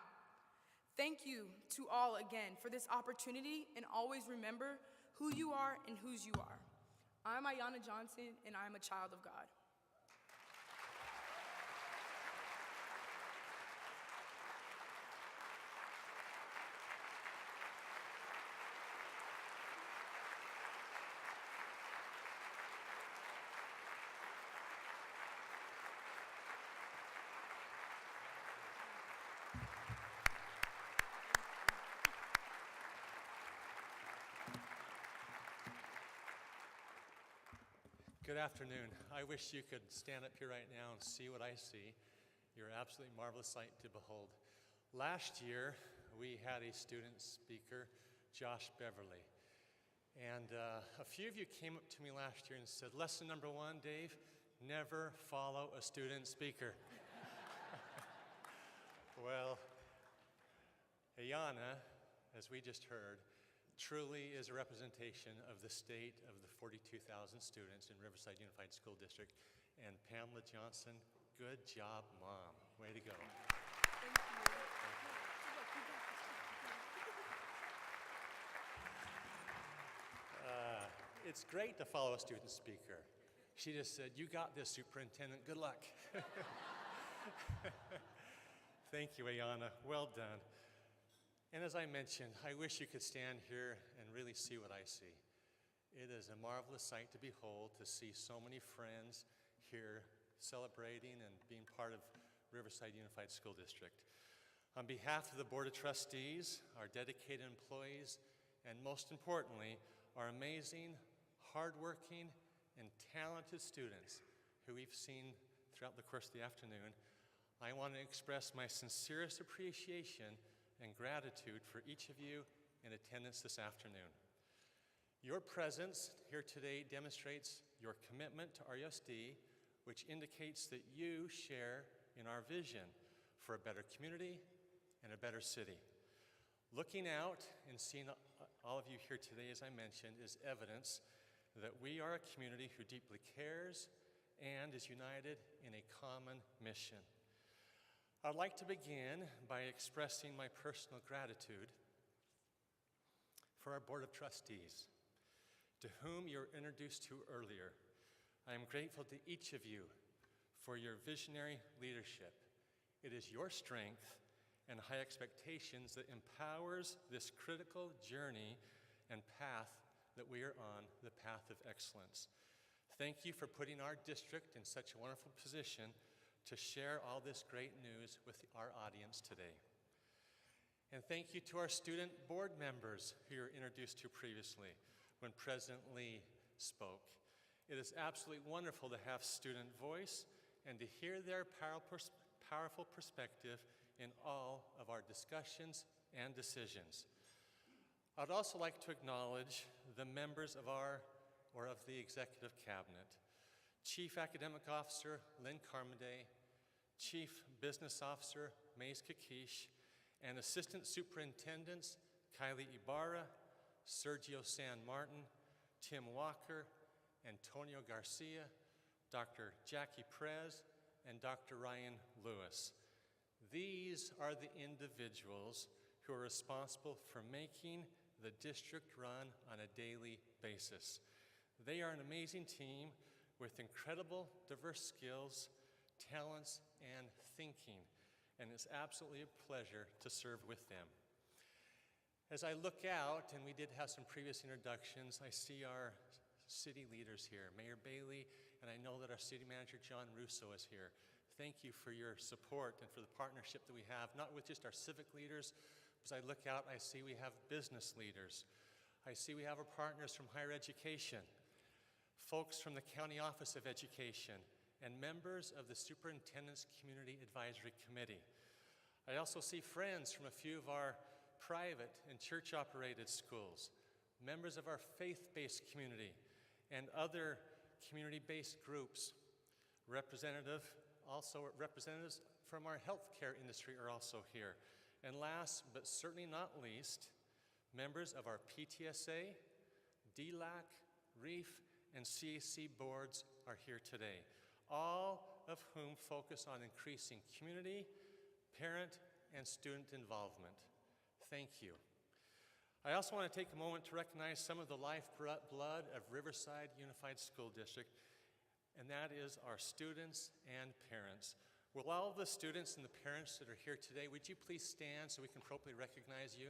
Thank you to all again for this opportunity, and always remember who you are and whose you are. I'm Ayanna Johnson, and I'm a child of God. Good afternoon. I wish you could stand up here right now and see what I see. You're an absolutely marvelous sight to behold. Last year, we had a student speaker, Josh Beverly. And a few of you came up to me last year and said, "Lesson number 1, Dave, never follow a student speaker." Well, Ayanna, as we just heard, truly is a representation of the state of the 42,000 students in Riverside Unified School District. And Pamela Johnson, good job, Mom. Way to go. Thank you. It's great to follow a student speaker. She just said, "You got this, Superintendent. Good luck." Thank you, Ayanna. Well done. And as I mentioned, I wish you could stand here and really see what I see. It is a marvelous sight to behold, to see so many friends here celebrating and being part of Riverside Unified School District. On behalf of the Board of Trustees, our dedicated employees, and most importantly, our amazing, hardworking, and talented students who we've seen throughout the course of the afternoon, I want to express my sincerest appreciation and gratitude for each of you in attendance this afternoon. Your presence here today demonstrates your commitment to RUSD, which indicates that you share in our vision for a better community and a better city. Looking out and seeing all of you here today, as I mentioned, is evidence that we are a community who deeply cares and is united in a common mission. I'd like to begin by expressing my personal gratitude for our Board of Trustees, to whom you were introduced to earlier. I am grateful to each of you for your visionary leadership. It is your strength and high expectations that empowers this critical journey and path that we are on, the path of excellence. Thank you for putting our district in such a wonderful position to share all this great news with our audience today. And thank you to our student board members who you were introduced to previously when President Lee spoke. It is absolutely wonderful to have student voice and to hear their powerful perspective in all of our discussions and decisions. I'd also like to acknowledge the members of the Executive Cabinet. Chief Academic Officer Lynn Carmody, Chief Business Officer Mays Kakish, and Assistant Superintendents Kylie Ibarra, Sergio San Martin, Tim Walker, Antonio Garcia, Dr. Jackie Perez, and Dr. Ryan Lewis. These are the individuals who are responsible for making the district run on a daily basis. They are an amazing team with incredible diverse skills, talents, and thinking, and it's absolutely a pleasure to serve with them. As I look out, and we did have some previous introductions, I see our city leaders here, Mayor Bailey, and I know that our city manager, John Russo, is here. Thank you for your support and for the partnership that we have, not with just our civic leaders. As I look out, I see we have business leaders. I see we have our partners from higher education, folks from the County Office of Education, and members of the Superintendent's Community Advisory Committee. I also see friends from a few of our private and church-operated schools, members of our faith-based community, and other community-based groups. Representatives from our healthcare industry are also here. And last, but certainly not least, members of our PTSA, DLAC, REEF, and CAC boards are here today, all of whom focus on increasing community, parent, and student involvement. Thank you. I also want to take a moment to recognize some of the lifeblood of Riverside Unified School District, and that is our students and parents. Will all of the students and the parents that are here today, would you please stand so we can appropriately recognize you?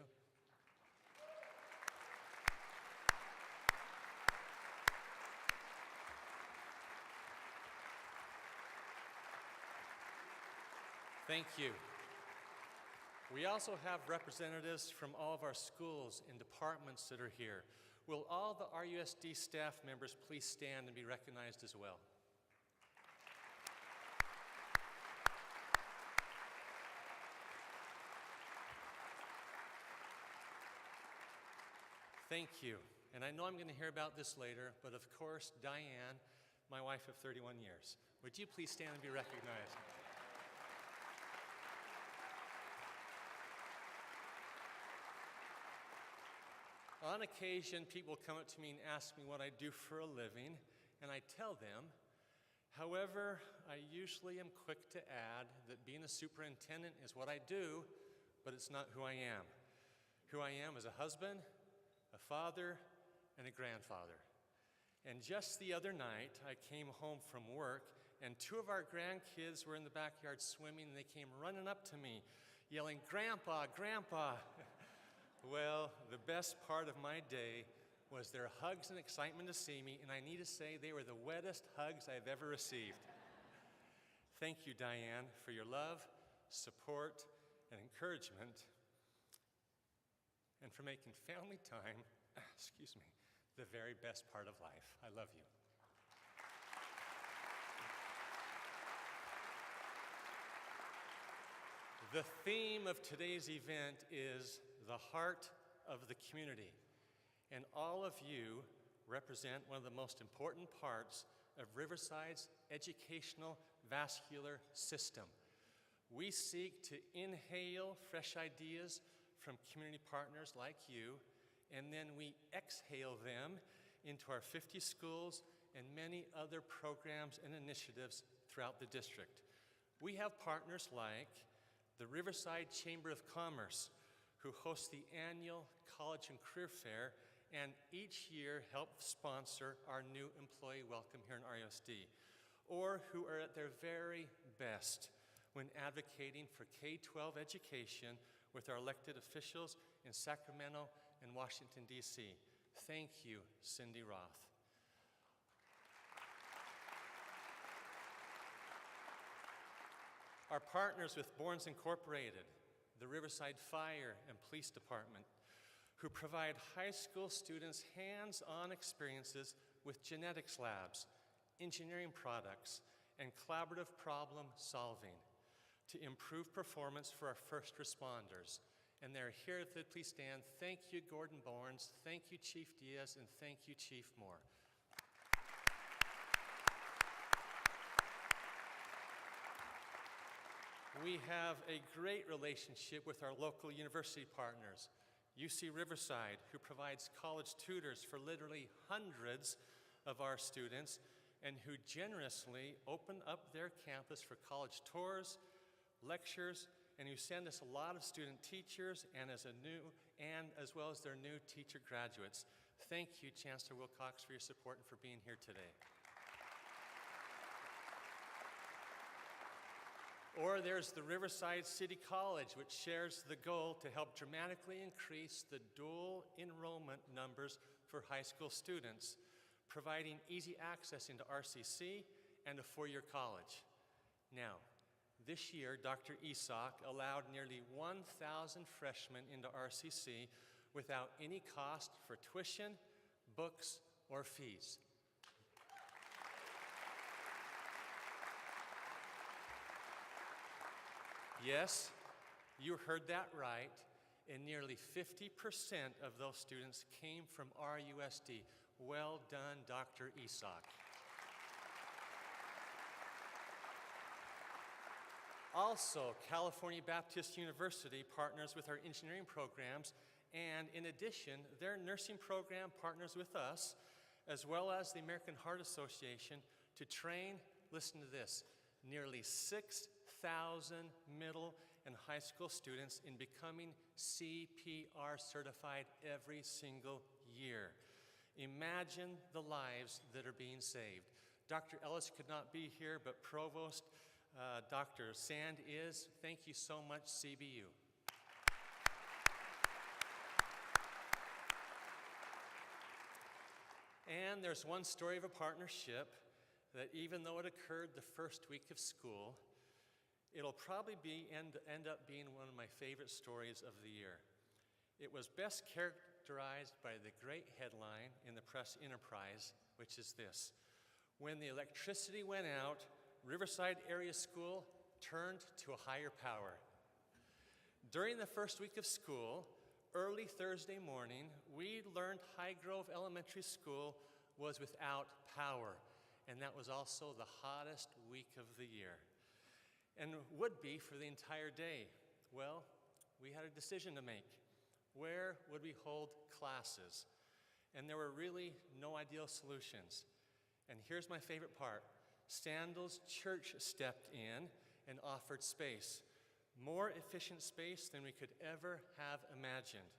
Thank you. We also have representatives from all of our schools and departments that are here. Will all the RUSD staff members please stand and be recognized as well? Thank you. And I know I'm going to hear about this later, but of course, Diane, my wife of 31 years. Would you please stand and be recognized? On occasion, people come up to me and ask me what I do for a living, and I tell them. However, I usually am quick to add that being a superintendent is what I do, but it's not who I am. Who I am is a husband, a father, and a grandfather. And just the other night, I came home from work, and 2 of our grandkids were in the backyard swimming, and they came running up to me, yelling, "Grandpa, Grandpa." Well, the best part of my day was their hugs and excitement to see me, and I need to say they were the wettest hugs I've ever received. Thank you, Diane, for your love, support, and encouragement, and for making family time, the very best part of life. I love you. The theme of today's event is the heart of the community, and all of you represent one of the most important parts of Riverside's educational vascular system. We seek to inhale fresh ideas from community partners like you, and then we exhale them into our 50 schools and many other programs and initiatives throughout the district. We have partners like the Riverside Chamber of Commerce, who hosts the annual College and Career Fair, and each year help sponsor our new employee welcome here in RUSD, or who are at their very best when advocating for K-12 education with our elected officials in Sacramento and Washington, D.C. Thank you, Cindy Roth. Our partners with Borns Incorporated, the Riverside Fire and Police Department, who provide high school students hands-on experiences with genetics labs, engineering products, and collaborative problem solving to improve performance for our first responders. And they're here at the police stand. Thank you, Gordon Borns. Thank you, Chief Diaz, and thank you, Chief Moore. We have a great relationship with our local university partners, UC Riverside, who provides college tutors for literally hundreds of our students and who generously open up their campus for college tours, lectures, and who send us a lot of student teachers and as well as their new teacher graduates. Thank you, Chancellor Wilcox, for your support and for being here today. Or there's the Riverside City College, which shares the goal to help dramatically increase the dual enrollment numbers for high school students, providing easy access into RCC and a four-year college. Now, this year, Dr. Isak allowed nearly 1,000 freshmen into RCC without any cost for tuition, books, or fees. Yes, you heard that right, and nearly 50% of those students came from RUSD. Well done, Dr. Isak. Also, California Baptist University partners with our engineering programs, and in addition, their nursing program partners with us, as well as the American Heart Association, to train, listen to this, nearly 6,000 middle and high school students in becoming CPR certified every single year. Imagine the lives that are being saved. Dr. Ellis could not be here, but Provost Dr. Sand is. Thank you so much, CBU. And there's one story of a partnership that even though it occurred the first week of school, it'll probably end up being one of my favorite stories of the year. It was best characterized by the great headline in the Press Enterprise, which is this: when the electricity went out, Riverside Area School turned to a higher power. During the first week of school, early Thursday morning, we learned High Grove Elementary School was without power, and that was also the hottest week of the year, and would be for the entire day. Well, we had a decision to make. Where would we hold classes? And there were really no ideal solutions. And here's my favorite part. Sandals Church stepped in and offered space, more efficient space than we could ever have imagined.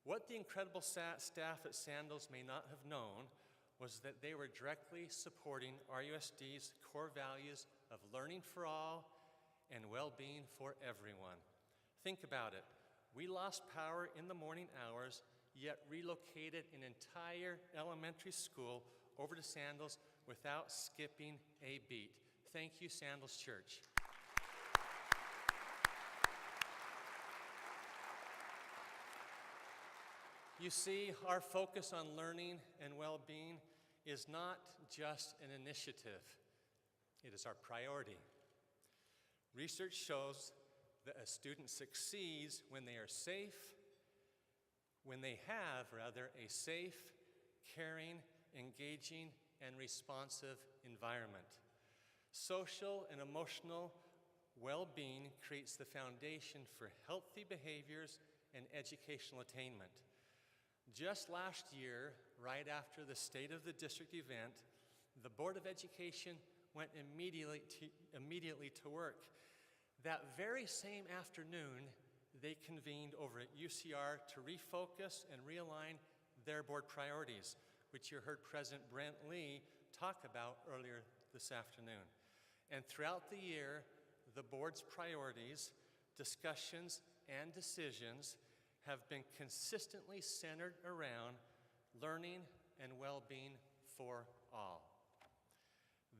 What the incredible staff at Sandals may not have known was that they were directly supporting RUSD's core values of learning for all and well-being for everyone. Think about it. We lost power in the morning hours, yet relocated an entire elementary school over to Sandals without skipping a beat. Thank you, Sandals Church. You see, our focus on learning and well-being is not just an initiative, it is our priority. Research shows that a student succeeds when they are safe, when they have, rather, a safe, caring, engaging, and responsive environment. Social and emotional well-being creates the foundation for healthy behaviors and educational attainment. Just last year, right after the State of the District event, the Board of Education went immediately to work. That very same afternoon, they convened over at UCR to refocus and realign their board priorities, which you heard President Brent Lee talk about earlier this afternoon. And throughout the year, the board's priorities, discussions, and decisions have been consistently centered around learning and well-being for all.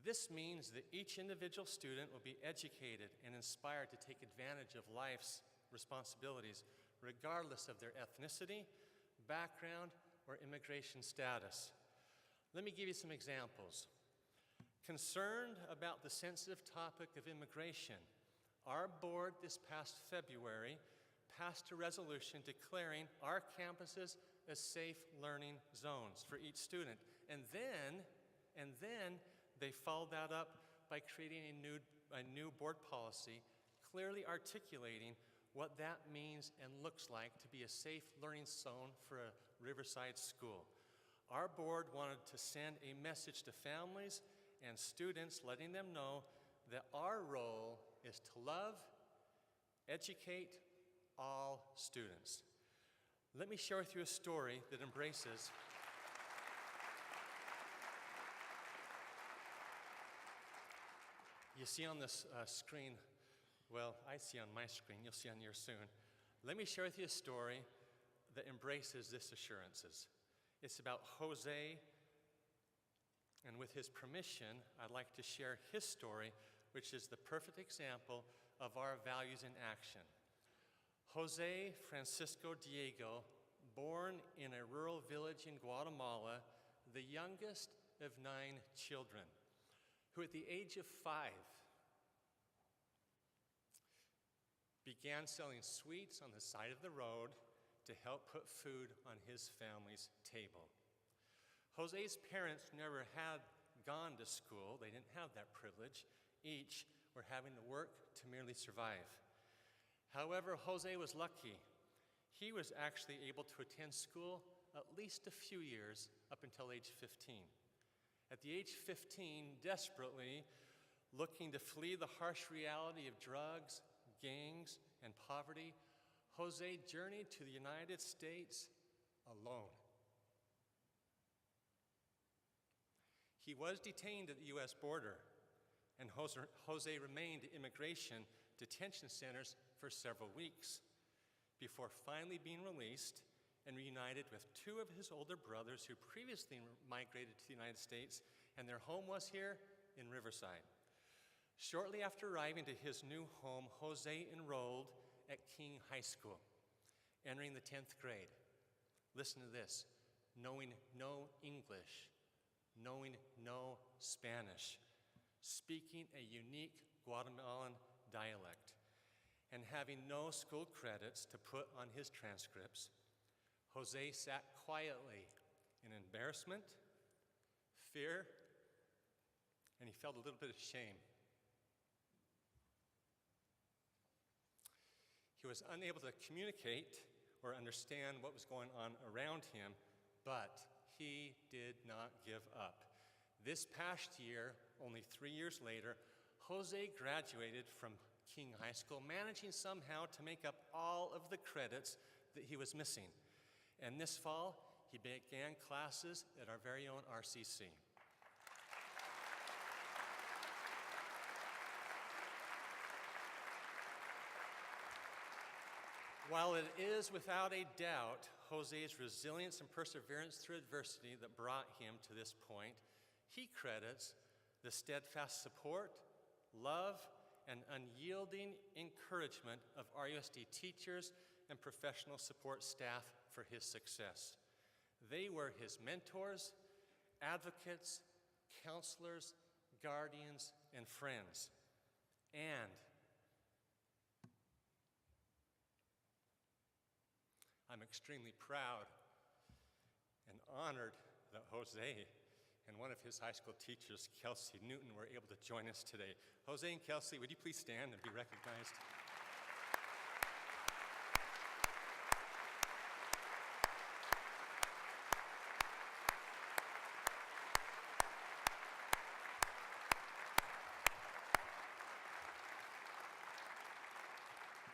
This means that each individual student will be educated and inspired to take advantage of life's responsibilities, regardless of their ethnicity, background, or immigration status. Let me give you some examples. Concerned about the sensitive topic of immigration, our board this past February passed a resolution declaring our campuses as safe learning zones for each student. And then they followed that up by creating a new board policy, clearly articulating what that means and looks like to be a safe learning zone for a Riverside school. Our board wanted to send a message to families and students, letting them know that our role is to love, educate all students. Let me share with you a story that embraces you see on this screen, well, I see on my screen, you'll see on yours soon. Let me share with you a story that embraces this assurances. It's about Jose, and with his permission, I'd like to share his story, which is the perfect example of our values in action. Jose Francisco Diego, born in a rural village in Guatemala, the youngest of 9 children, who at the age of 5 began selling sweets on the side of the road to help put food on his family's table. Jose's parents never had gone to school. They didn't have that privilege. Each were having to work to merely survive. However, Jose was lucky. He was actually able to attend school at least a few years up until age 15. At the age 15, desperately looking to flee the harsh reality of drugs, gangs, and poverty, Jose journeyed to the United States alone. He was detained at the U.S. border, and Jose remained in immigration detention centers for several weeks before finally being released and reunited with 2 of his older brothers who previously migrated to the United States, and their home was here in Riverside. Shortly after arriving to his new home, Jose enrolled at King High School, entering the 10th grade. Listen to this: knowing no English, knowing no Spanish, speaking a unique Guatemalan dialect, and having no school credits to put on his transcripts, Jose sat quietly in embarrassment, fear, and he felt a little bit of shame. He was unable to communicate or understand what was going on around him, but he did not give up. This past year, only 3 years later, Jose graduated from King High School, managing somehow to make up all of the credits that he was missing. And this fall, he began classes at our very own RCC. While it is without a doubt Jose's resilience and perseverance through adversity that brought him to this point, he credits the steadfast support, love, and unyielding encouragement of RUSD teachers and professional support staff for his success. They were his mentors, advocates, counselors, guardians, and friends. And I'm extremely proud and honored that Jose and one of his high school teachers, Kelsey Newton, were able to join us today. Jose and Kelsey, would you please stand and be recognized?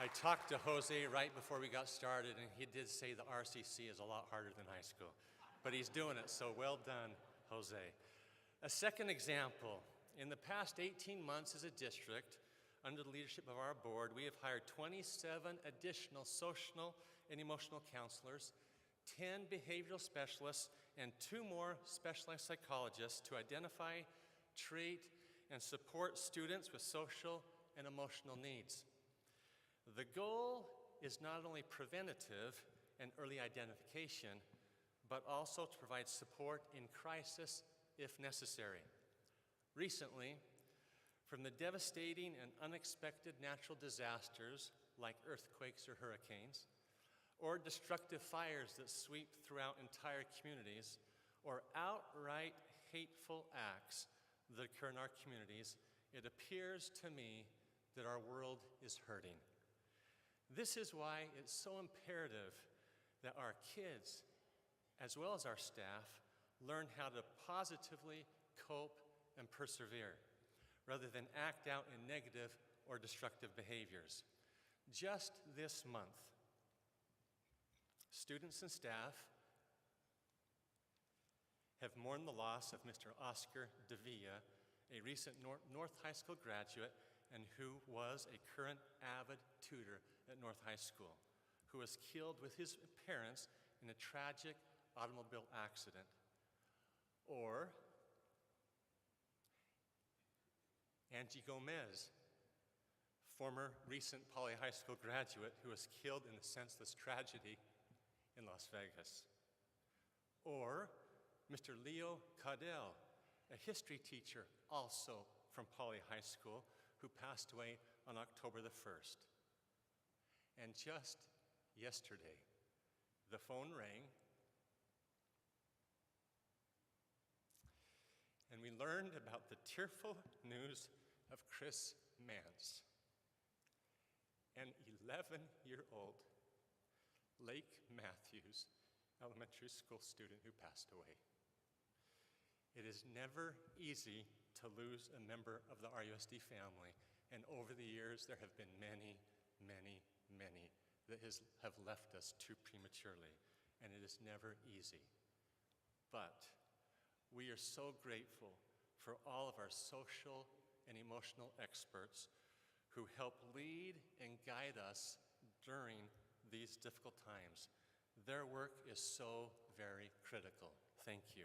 I talked to Jose right before we got started, and he did say the RCC is a lot harder than high school. But he's doing it, so well done, Jose. A second example, in the past 18 months as a district, under the leadership of our board, we have hired 27 additional social and emotional counselors, 10 behavioral specialists, and 2 more specialized psychologists to identify, treat, and support students with social and emotional needs. The goal is not only preventative and early identification, but also to provide support in crisis if necessary. Recently, from the devastating and unexpected natural disasters like earthquakes or hurricanes, or destructive fires that sweep throughout entire communities, or outright hateful acts that occur in our communities, it appears to me that our world is hurting. This is why it's so imperative that our kids, as well as our staff, learn how to positively cope and persevere, rather than act out in negative or destructive behaviors. Just this month, students and staff have mourned the loss of Mr. Oscar Davila, a recent North High School graduate and who was a current avid tutor at North High School, who was killed with his parents in a tragic automobile accident. Or Angie Gomez, former recent Poly High School graduate who was killed in a senseless tragedy in Las Vegas. Or Mr. Leo Caudell, a history teacher also from Poly High School, who passed away on October the 1st. And just yesterday, the phone rang, and we learned about the tearful news of Chris Mance, an 11-year-old Lake Matthews elementary school student who passed away. It is never easy to lose a member of the RUSD family, and over the years there have been many, many, many that have left us too prematurely, and it is never easy. But we are so grateful for all of our social and emotional experts who help lead and guide us during these difficult times. Their work is so very critical. Thank you.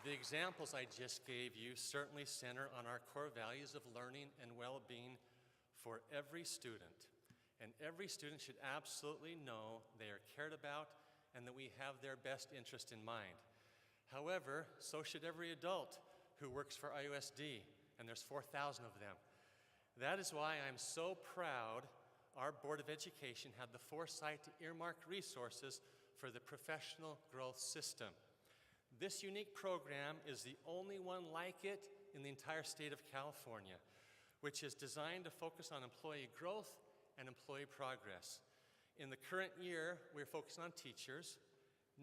The examples I just gave you certainly center on our core values of learning and well-being for every student. And every student should absolutely know they are cared about and that we have their best interest in mind. However, so should every adult who works for RUSD, and there's 4,000 of them. That is why I'm so proud our Board of Education had the foresight to earmark resources for the professional growth system. This unique program is the only one like it in the entire state of California, which is designed to focus on employee growth and employee progress. In the current year, we're focused on teachers.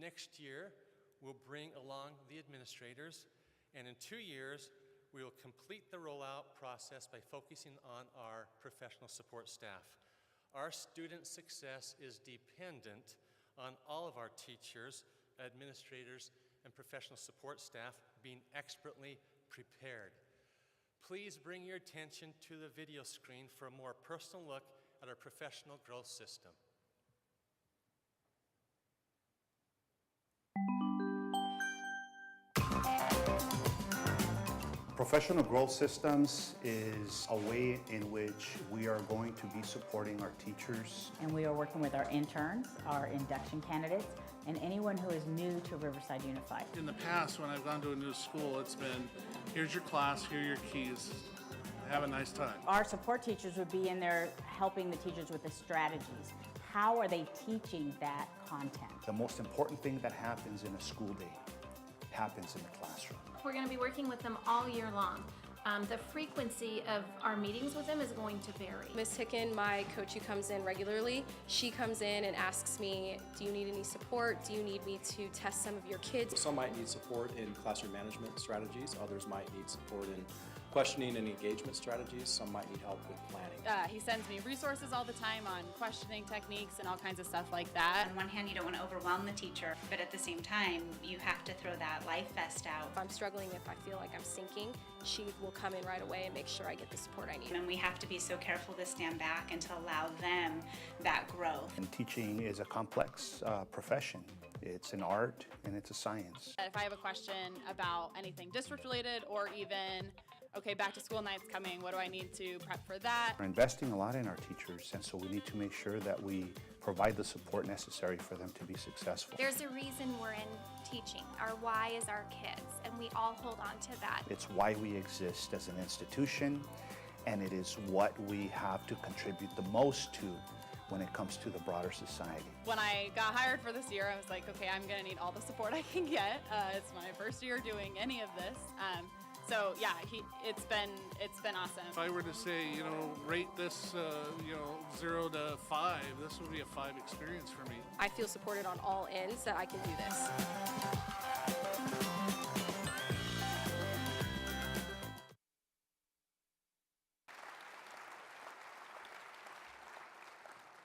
Next year, we'll bring along the administrators. And in 2 years, we will complete the rollout process by focusing on our professional support staff. Our student success is dependent on all of our teachers, administrators, and professional support staff being expertly prepared. Please bring your attention to the video screen for a more personal look at our professional growth system. Professional Growth Systems is a way in which we are going to be supporting our teachers. And we are working with our interns, our induction candidates, and anyone who is new to Riverside Unified. In the past, when I've gone to a new school, it's been, here's your class, here are your keys, have a nice time. Our support teachers would be in there helping the teachers with the strategies. How are they teaching that content? The most important thing that happens in a school day happens in the classroom. We're going to be working with them all year long. The frequency of our meetings with them is going to vary. Ms. Hicken, my coach who comes in regularly, she comes in and asks me, do you need any support? Do you need me to test some of your kids? Some might need support in classroom management strategies. Others might need support in questioning and engagement strategies. Some might need help with planning. He sends me resources all the time on questioning techniques and all kinds of stuff like that. On one hand, you don't want to overwhelm the teacher, but at the same time, you have to throw that life vest out. If I'm struggling, if I feel like I'm sinking, she will come in right away and make sure I get the support I need. And we have to be so careful to stand back and to allow them that growth. And teaching is a complex profession. It's an art and it's a science. If I have a question about anything district related or even, okay, back to school night's coming, what do I need to prep for that? We're investing a lot in our teachers, and so we need to make sure that we provide the support necessary for them to be successful. There's a reason we're in teaching. Our why is our kids, and we all hold on to that. It's why we exist as an institution, and it is what we have to contribute the most to when it comes to the broader society. When I got hired for this year, I was like, okay, I'm gonna need all the support I can get. It's my first year doing any of this. So yeah, it's been awesome. If I were to say, rate this, 0 to 5, this would be a 5 experience for me. I feel supported on all ends that I can do this.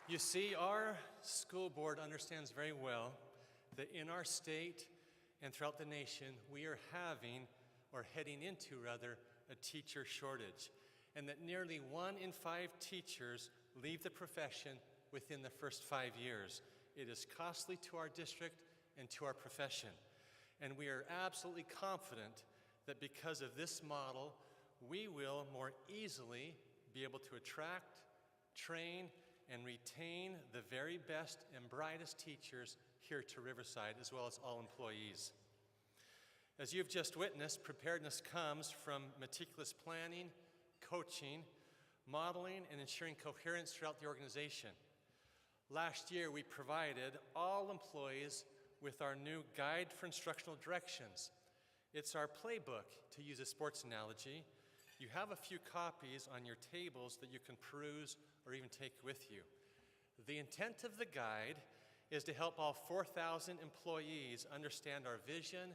You see, our school board understands very well that in our state and throughout the nation, we are heading into a teacher shortage, and that nearly 1 in 5 teachers leave the profession within the first 5 years. It is costly to our district and to our profession, and we are absolutely confident that because of this model, we will more easily be able to attract, train, and retain the very best and brightest teachers here to Riverside, as well as all employees. As you've just witnessed, preparedness comes from meticulous planning, coaching, modeling, and ensuring coherence throughout the organization. Last year, we provided all employees with our new Guide for Instructional Directions. It's our playbook, to use a sports analogy. You have a few copies on your tables that you can peruse or even take with you. The intent of the guide is to help all 4,000 employees understand our vision,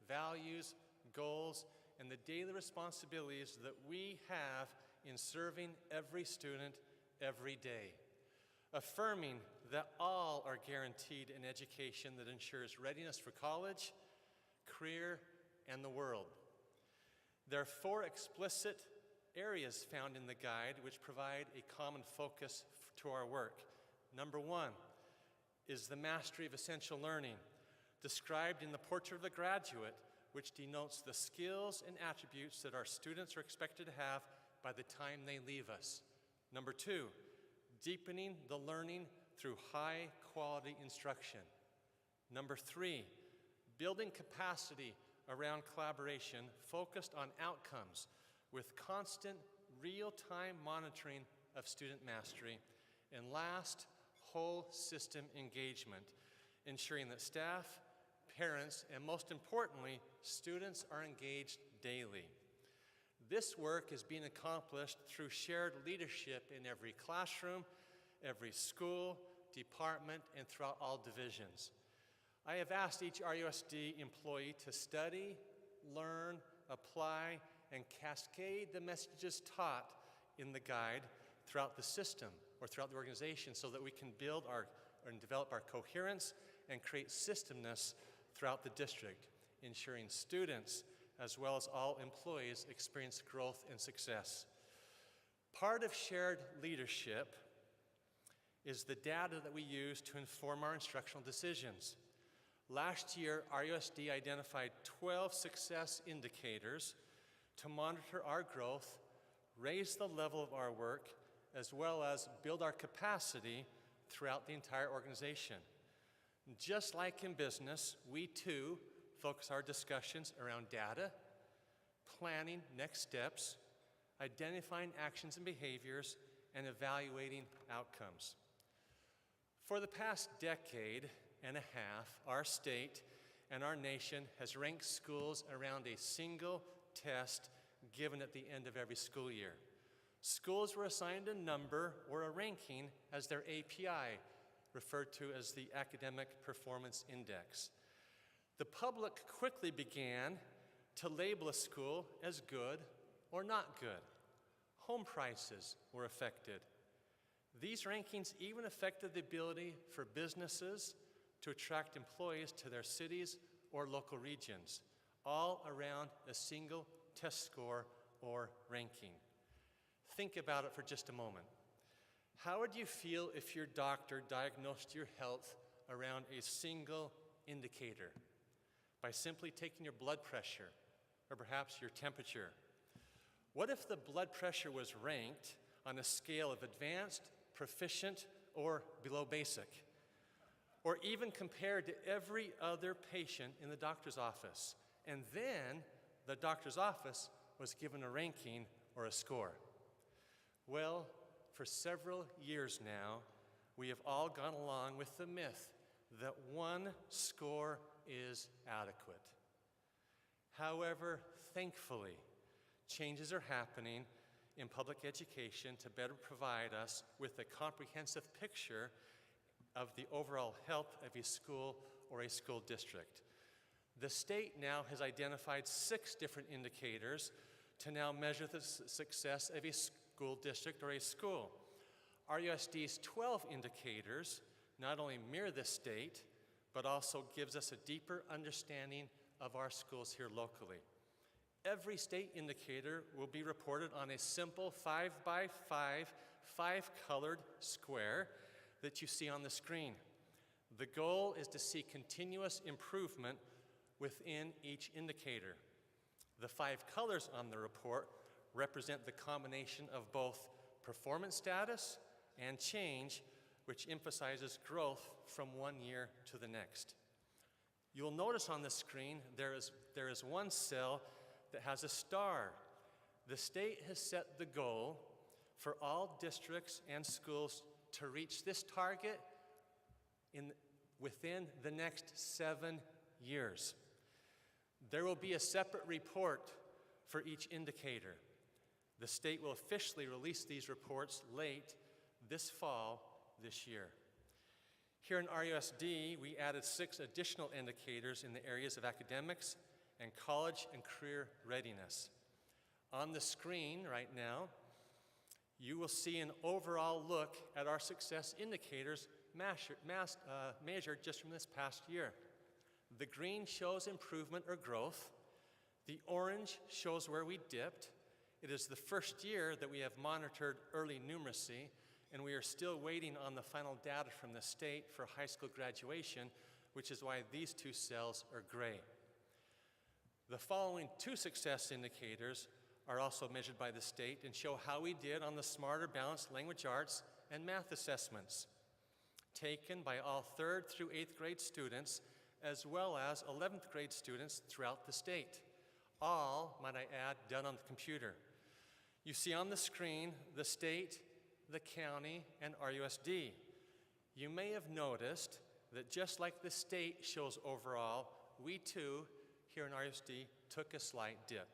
values, goals, and the daily responsibilities that we have in serving every student every day. Affirming that all are guaranteed an education that ensures readiness for college, career, and the world. There are 4 explicit areas found in the guide which provide a common focus to our work. Number 1 is the mastery of essential learning, described in the portrait of the graduate, which denotes the skills and attributes that our students are expected to have by the time they leave us. Number 2, deepening the learning through high-quality instruction. Number 3, building capacity around collaboration focused on outcomes with constant real-time monitoring of student mastery. And last, whole system engagement, ensuring that staff, parents, and most importantly, students are engaged daily. This work is being accomplished through shared leadership in every classroom, every school, department, and throughout all divisions. I have asked each RUSD employee to study, learn, apply, and cascade the messages taught in the guide throughout the system or throughout the organization so that we can build and develop our coherence and create systemness throughout the district, ensuring students as well as all employees experience growth and success. Part of shared leadership is the data that we use to inform our instructional decisions. Last year, RUSD identified 12 success indicators to monitor our growth, raise the level of our work, as well as build our capacity throughout the entire organization. Just like in business, we too focus our discussions around data, planning next steps, identifying actions and behaviors, and evaluating outcomes. For the past decade and a half, our state and our nation has ranked schools around a single test given at the end of every school year. Schools were assigned a number or a ranking as their API, referred to as the Academic Performance Index. The public quickly began to label a school as good or not good. Home prices were affected. These rankings even affected the ability for businesses to attract employees to their cities or local regions, all around a single test score or ranking. Think about it for just a moment. How would you feel if your doctor diagnosed your health around a single indicator by simply taking your blood pressure or perhaps your temperature? What if the blood pressure was ranked on a scale of advanced, proficient, or below basic? Or even compared to every other patient in the doctor's office, and then the doctor's office was given a ranking or a score? Well, for several years now, we have all gone along with the myth that one score is adequate. However, thankfully, changes are happening in public education to better provide us with a comprehensive picture of the overall health of a school or a school district. The state now has identified 6 different indicators to now measure the success of a school district or a school. RUSD's 12 indicators not only mirror the state, but also gives us a deeper understanding of our schools here locally. Every state indicator will be reported on a simple 5x5, 5-colored square that you see on the screen. The goal is to see continuous improvement within each indicator. The 5 colors on the report represent the combination of both performance status and change, which emphasizes growth from one year to the next. You'll notice on the screen there is one cell that has a star. The state has set the goal for all districts and schools to reach this target within the next 7 years. There will be a separate report for each indicator. The state will officially release these reports late this fall this year. Here in RUSD, we added 6 additional indicators in the areas of academics and college and career readiness. On the screen right now, you will see an overall look at our success indicators measured just from this past year. The green shows improvement or growth. The orange shows where we dipped. It is the first year that we have monitored early numeracy, and we are still waiting on the final data from the state for high school graduation, which is why these 2 cells are gray. The following 2 success indicators are also measured by the state and show how we did on the Smarter Balanced Language Arts and Math assessments, taken by all 3rd through 8th grade students, as well as 11th grade students throughout the state. All, might I add, done on the computer. You see on the screen the state, the county, and RUSD. You may have noticed that just like the state shows overall, we too, here in RUSD, took a slight dip.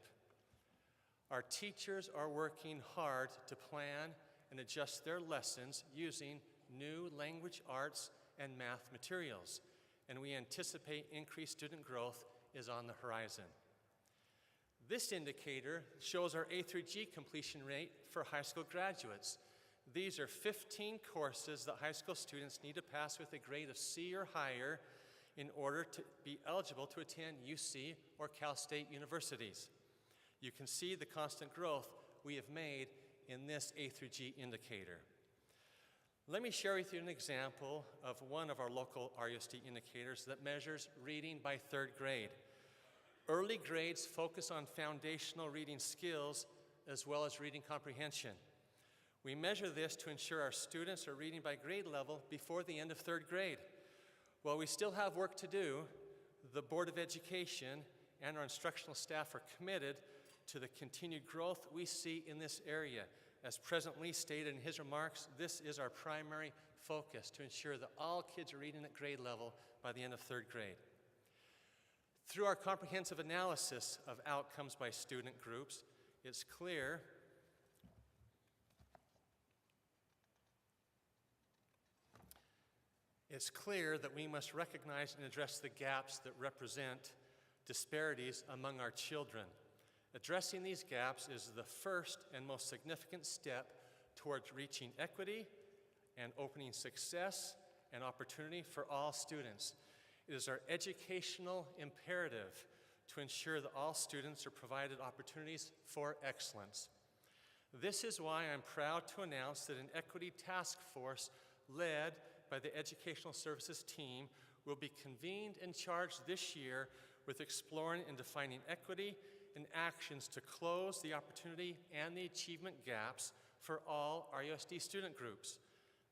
Our teachers are working hard to plan and adjust their lessons using new language arts and math materials, and we anticipate increased student growth is on the horizon. This indicator shows our A through G completion rate for high school graduates. These are 15 courses that high school students need to pass with a grade of C or higher in order to be eligible to attend UC or Cal State universities. You can see the constant growth we have made in this A through G indicator. Let me share with you an example of one of our local RUSD indicators that measures reading by third grade. Early grades focus on foundational reading skills as well as reading comprehension. We measure this to ensure our students are reading by grade level before the end of third grade. While we still have work to do, the Board of Education and our instructional staff are committed to the continued growth we see in this area. As President Lee stated in his remarks, this is our primary focus, to ensure that all kids are reading at grade level by the end of third grade. Through our comprehensive analysis of outcomes by student groups, it's clear that we must recognize and address the gaps that represent disparities among our children. Addressing these gaps is the first and most significant step towards reaching equity and opening success and opportunity for all students. It is our educational imperative to ensure that all students are provided opportunities for excellence. This is why I'm proud to announce that an equity task force led by the Educational Services team will be convened and charged this year with exploring and defining equity and actions to close the opportunity and the achievement gaps for all RUSD student groups.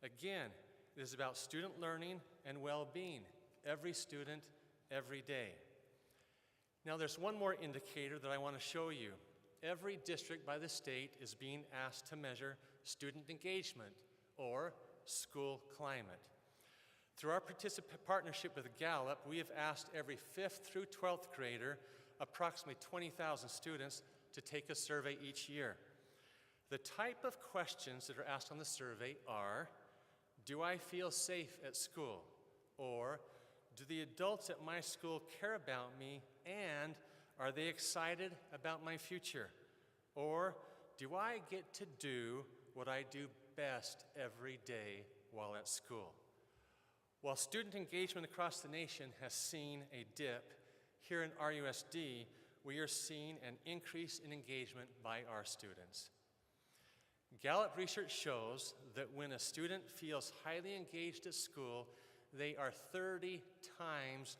Again, it is about student learning and well-being, every student, every day. Now there's one more indicator that I want to show you. Every district by the state is being asked to measure student engagement, or school climate. Through our partnership with Gallup, we have asked every 5th through 12th grader, approximately 20,000 students, to take a survey each year. The type of questions that are asked on the survey are, do I feel safe at school? Or, do the adults at my school care about me, and are they excited about my future? Or, do I get to do what I do best every day while at school? While student engagement across the nation has seen a dip, here in RUSD, we are seeing an increase in engagement by our students. Gallup research shows that when a student feels highly engaged at school, they are 30 times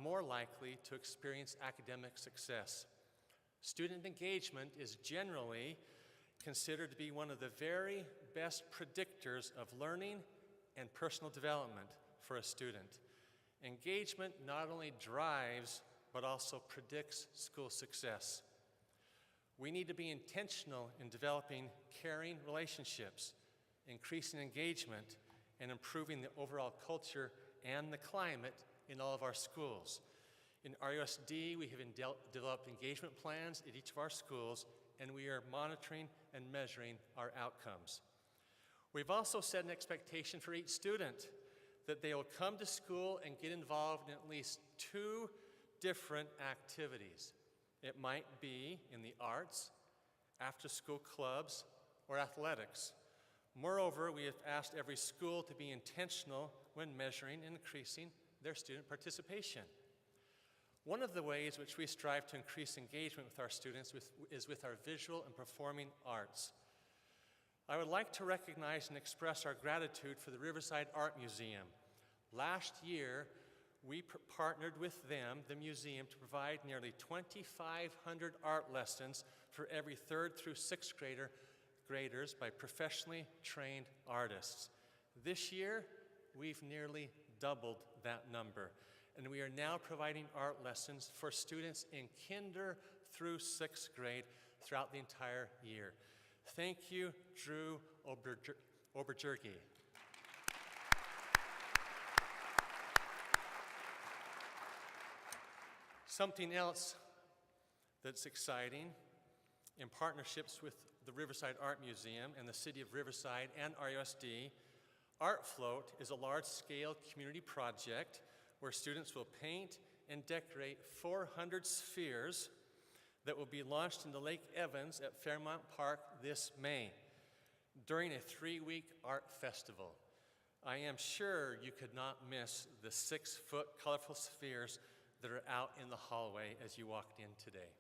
more likely to experience academic success. Student engagement is generally considered to be one of the very best predictors of learning and personal development for a student. Engagement not only drives, but also predicts school success. We need to be intentional in developing caring relationships, increasing engagement, and improving the overall culture and the climate in all of our schools. In RUSD, we have developed engagement plans at each of our schools, and we are monitoring and measuring our outcomes. We've also set an expectation for each student that they will come to school and get involved in at least 2 different activities. It might be in the arts, after-school clubs, or athletics. Moreover, we have asked every school to be intentional when measuring and increasing their student participation. One of the ways which we strive to increase engagement with our students is with our visual and performing arts. I would like to recognize and express our gratitude for the Riverside Art Museum. Last year, we partnered with them, the museum, to provide nearly 2,500 art lessons for every 3rd through 6th graders by professionally trained artists. This year, we've nearly doubled that number, and we are now providing art lessons for students in kinder through 6th grade throughout the entire year. Thank you, Drew Oberjergi. Something else that's exciting, in partnerships with the Riverside Art Museum and the City of Riverside and RUSD, Art Float is a large-scale community project where students will paint and decorate 400 spheres that will be launched into Lake Evans at Fairmount Park this May during a 3-week art festival. I am sure you could not miss the 6-foot colorful spheres that are out in the hallway as you walked in today.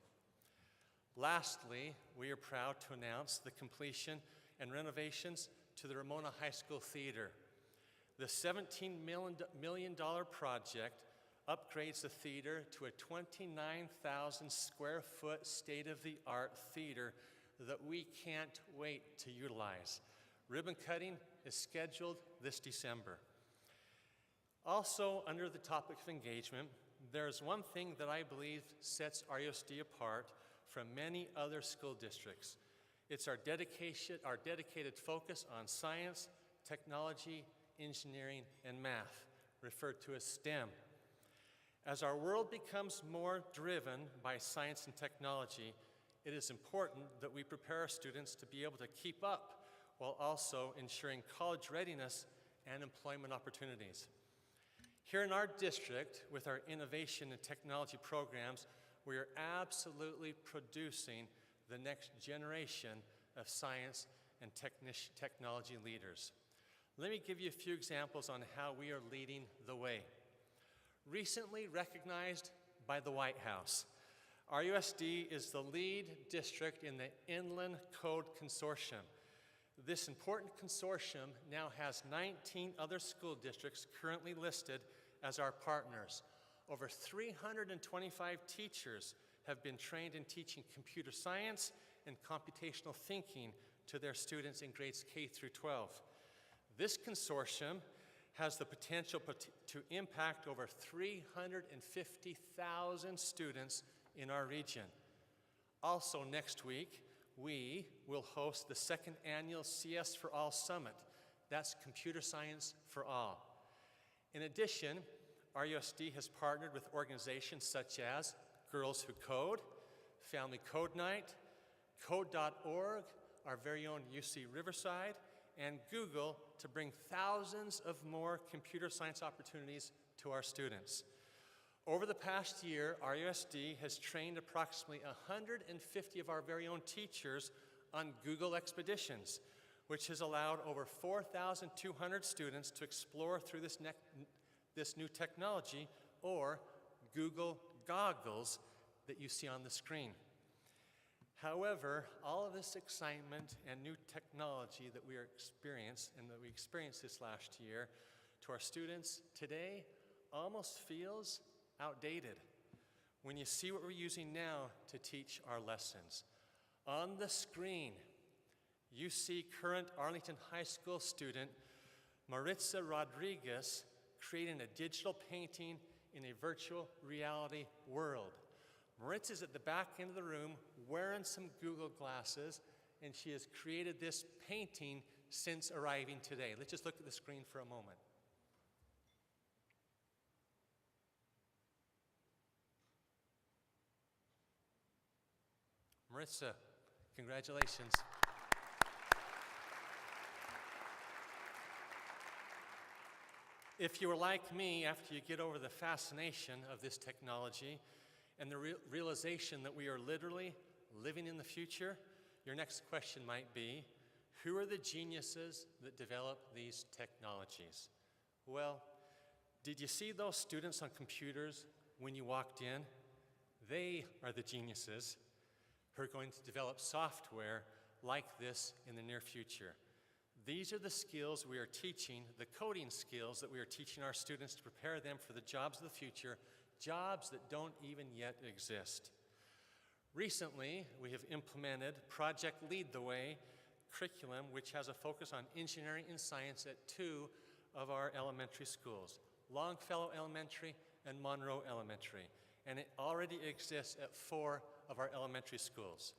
Lastly, we are proud to announce the completion and renovations to the Ramona High School Theater. The $17 million project upgrades the theater to a 29,000 square foot state-of-the-art theater that we can't wait to utilize. Ribbon cutting is scheduled this December. Also, under the topic of engagement, there's one thing that I believe sets RUSD apart from many other school districts. It's our dedicated focus on science, technology, engineering, and math, referred to as STEM. As our world becomes more driven by science and technology, it is important that we prepare our students to be able to keep up while also ensuring college readiness and employment opportunities. Here in our district, with our innovation and technology programs, we are absolutely producing the next generation of science and technology leaders. Let me give you a few examples on how we are leading the way. Recently recognized by the White House, RUSD is the lead district in the Inland Code Consortium. This important consortium now has 19 other school districts currently listed as our partners. Over 325 teachers have been trained in teaching computer science and computational thinking to their students in grades K through 12. This consortium has the potential to impact over 350,000 students in our region. Also next week, we will host the 2nd annual CS for All Summit. That's Computer Science for All. In addition, RUSD has partnered with organizations such as Girls Who Code, Family Code Night, Code.org, our very own UC Riverside, and Google to bring thousands of more computer science opportunities to our students. Over the past year, RUSD has trained approximately 150 of our very own teachers on Google Expeditions, which has allowed over 4,200 students to explore through this new technology, or Google Goggles, that you see on the screen. However, all of this excitement and new technology that we experienced this last year to our students today almost feels outdated when you see what we're using now to teach our lessons. On the screen, you see current Arlington High School student Maritza Rodriguez creating a digital painting in a virtual reality world. Maritza's at the back end of the room wearing some Google glasses, and she has created this painting since arriving today. Let's just look at the screen for a moment. Maritza, congratulations. If you were like me, after you get over the fascination of this technology and the realization that we are literally living in the future, your next question might be, who are the geniuses that develop these technologies? Well, did you see those students on computers when you walked in? They are the geniuses who are going to develop software like this in the near future. These are the skills we are teaching, the coding skills that we are teaching our students to prepare them for the jobs of the future, jobs that don't even yet exist. Recently, we have implemented Project Lead the Way curriculum, which has a focus on engineering and science at 2 of our elementary schools, Longfellow Elementary and Monroe Elementary, and it already exists at 4 of our elementary schools.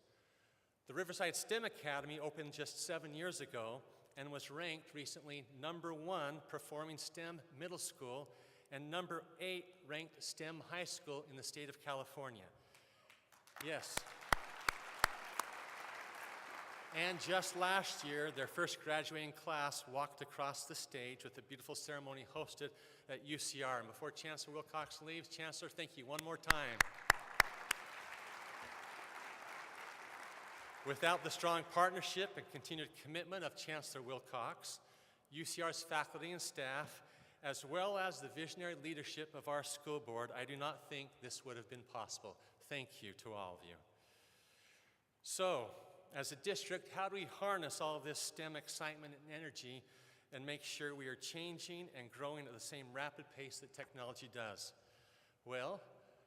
The Riverside STEM Academy opened just 7 years ago and was ranked recently #1 performing STEM middle school and #8 ranked STEM high school in the state of California. Yes. And just last year, their first graduating class walked across the stage with a beautiful ceremony hosted at UCR. And before Chancellor Wilcox leaves, Chancellor, thank you one more time. Without the strong partnership and continued commitment of Chancellor Wilcox, UCR's faculty and staff, as well as the visionary leadership of our school board, I do not think this would have been possible. Thank you to all of you. So, as a district, how do we harness all of this STEM excitement and energy and make sure we are changing and growing at the same rapid pace that technology does? Well,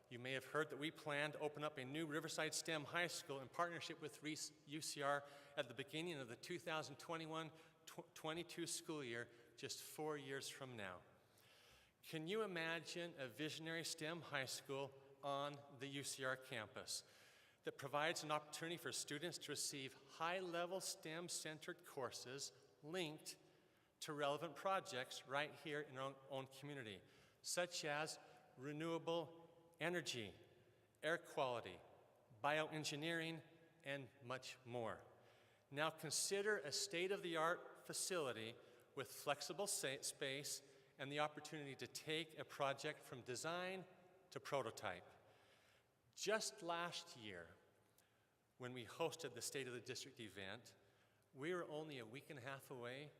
you may have heard that we plan to open up a new Riverside STEM High School in partnership with UCR at the beginning of the 2021-22 school year, just 4 years from now. Can you imagine a visionary STEM high school on the UCR campus that provides an opportunity for students to receive high-level STEM-centered courses linked to relevant projects right here in our own community, such as renewable energy, air quality, bioengineering, and much more. Now consider a state-of-the-art facility with flexible space and the opportunity to take a project from design to prototype. Just last year, when we hosted the State of the District event, we were only a week and a half away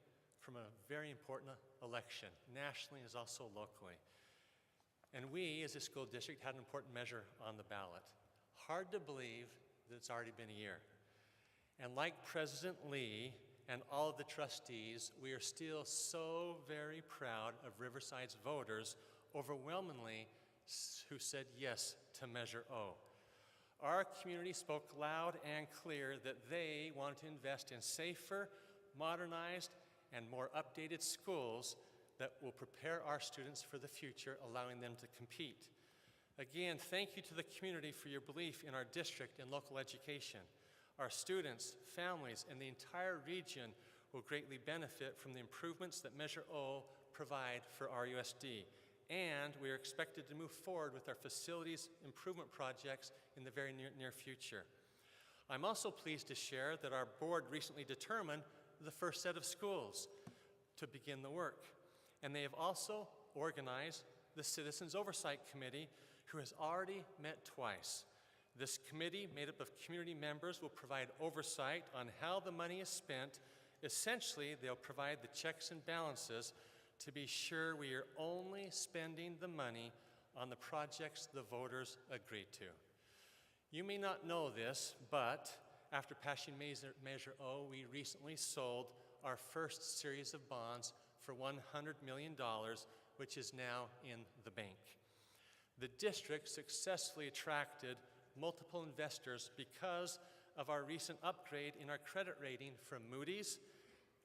from a very important election, nationally as also locally. And we, as a school district, had an important measure on the ballot. Hard to believe that it's already been a year. And like President Lee and all of the trustees, we are still so very proud of Riverside's voters, overwhelmingly who said yes to Measure O. Our community spoke loud and clear that they want to invest in safer, modernized, and more updated schools that will prepare our students for the future, allowing them to compete. Again, thank you to the community for your belief in our district and local education. Our students, families, and the entire region will greatly benefit from the improvements that Measure O provide for RUSD. And we are expected to move forward with our facilities improvement projects in the very near future. I'm also pleased to share that our board recently determined the first set of schools to begin the work. And they have also organized the Citizens Oversight Committee, who has already met twice. This committee, made up of community members, will provide oversight on how the money is spent. Essentially, they'll provide the checks and balances to be sure we are only spending the money on the projects the voters agreed to. You may not know this, but after passing Measure O, we recently sold our first series of bonds for $100 million, which is now in the bank. The district successfully attracted multiple investors because of our recent upgrade in our credit rating from Moody's,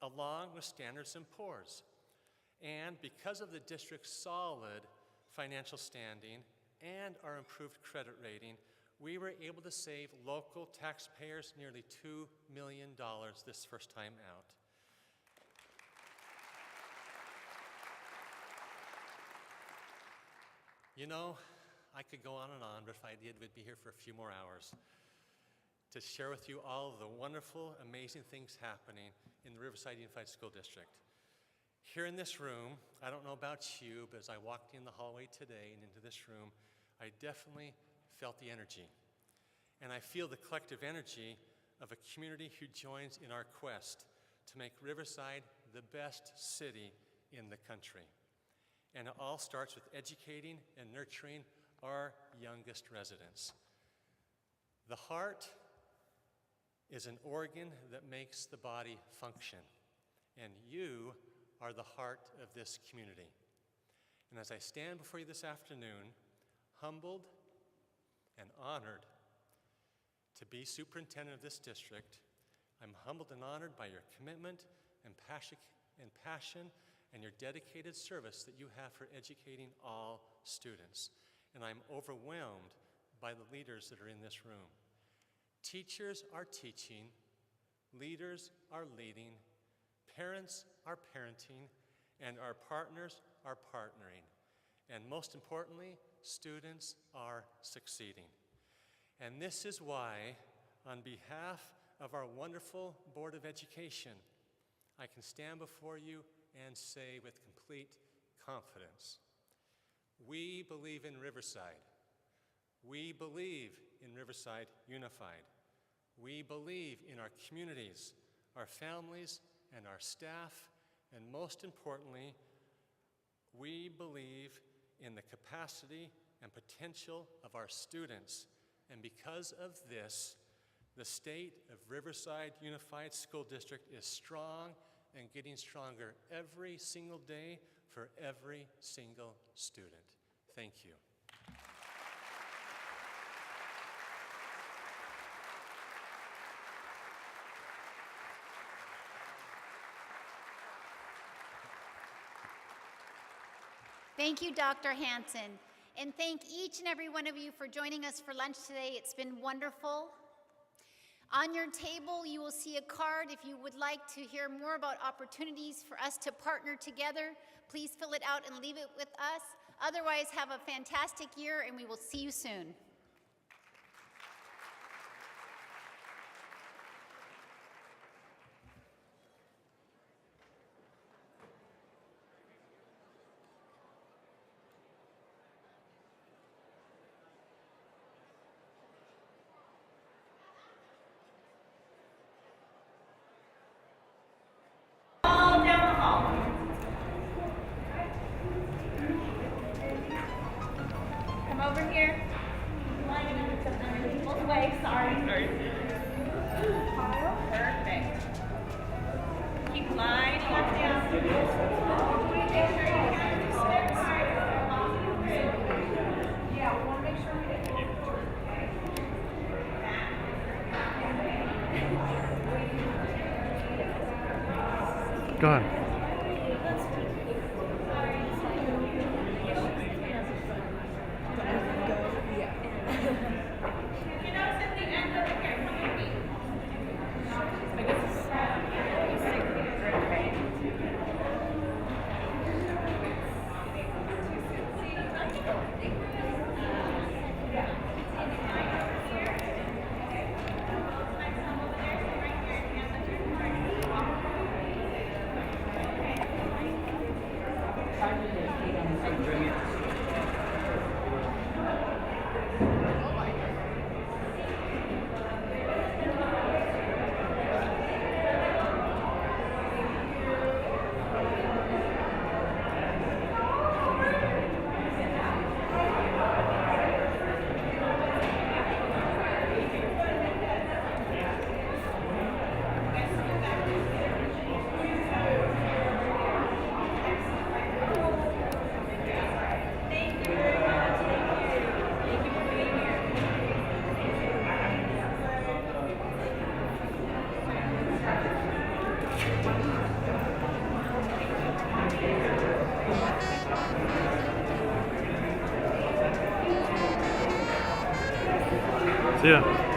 along with Standards & Poor's. And because of the district's solid financial standing and our improved credit rating, we were able to save local taxpayers nearly $2 million this first time out. You know, I could go on, but if I did, we'd be here for a few more hours to share with you all the wonderful, amazing things happening in the Riverside Unified School District. Here in this room, I don't know about you, but as I walked in the hallway today and into this room, I definitely felt the energy. And I feel the collective energy of a community who joins in our quest to make Riverside the best city in the country. And it all starts with educating and nurturing our youngest residents. The heart is an organ that makes the body function, and you are the heart of this community. And as I stand before you this afternoon, humbled and honored to be superintendent of this district, I'm humbled and honored by your commitment and passion and your dedicated service that you have for educating all students. And I'm overwhelmed by the leaders that are in this room. Teachers are teaching, leaders are leading, parents are parenting, and our partners are partnering. And most importantly, students are succeeding. And this is why, on behalf of our wonderful Board of Education, I can stand before you and say with complete confidence, we believe in Riverside. We believe in Riverside Unified. We believe in our communities, our families, and our staff, and most importantly, we believe in the capacity and potential of our students. And because of this, the state of Riverside Unified School District is strong and getting stronger every single day for every single student. Thank you. Thank you, Dr. Hansen. And thank each and every one of you for joining us for lunch today. It's been wonderful. On your table, you will see a card. If you would like to hear more about opportunities for us to partner together, please fill it out and leave it with us. Otherwise, have a fantastic year, and we will see you soon. Over here. Both ways, sorry. Perfect. Keep lining up down. Yeah, we want to make sure we get Go on. Yeah.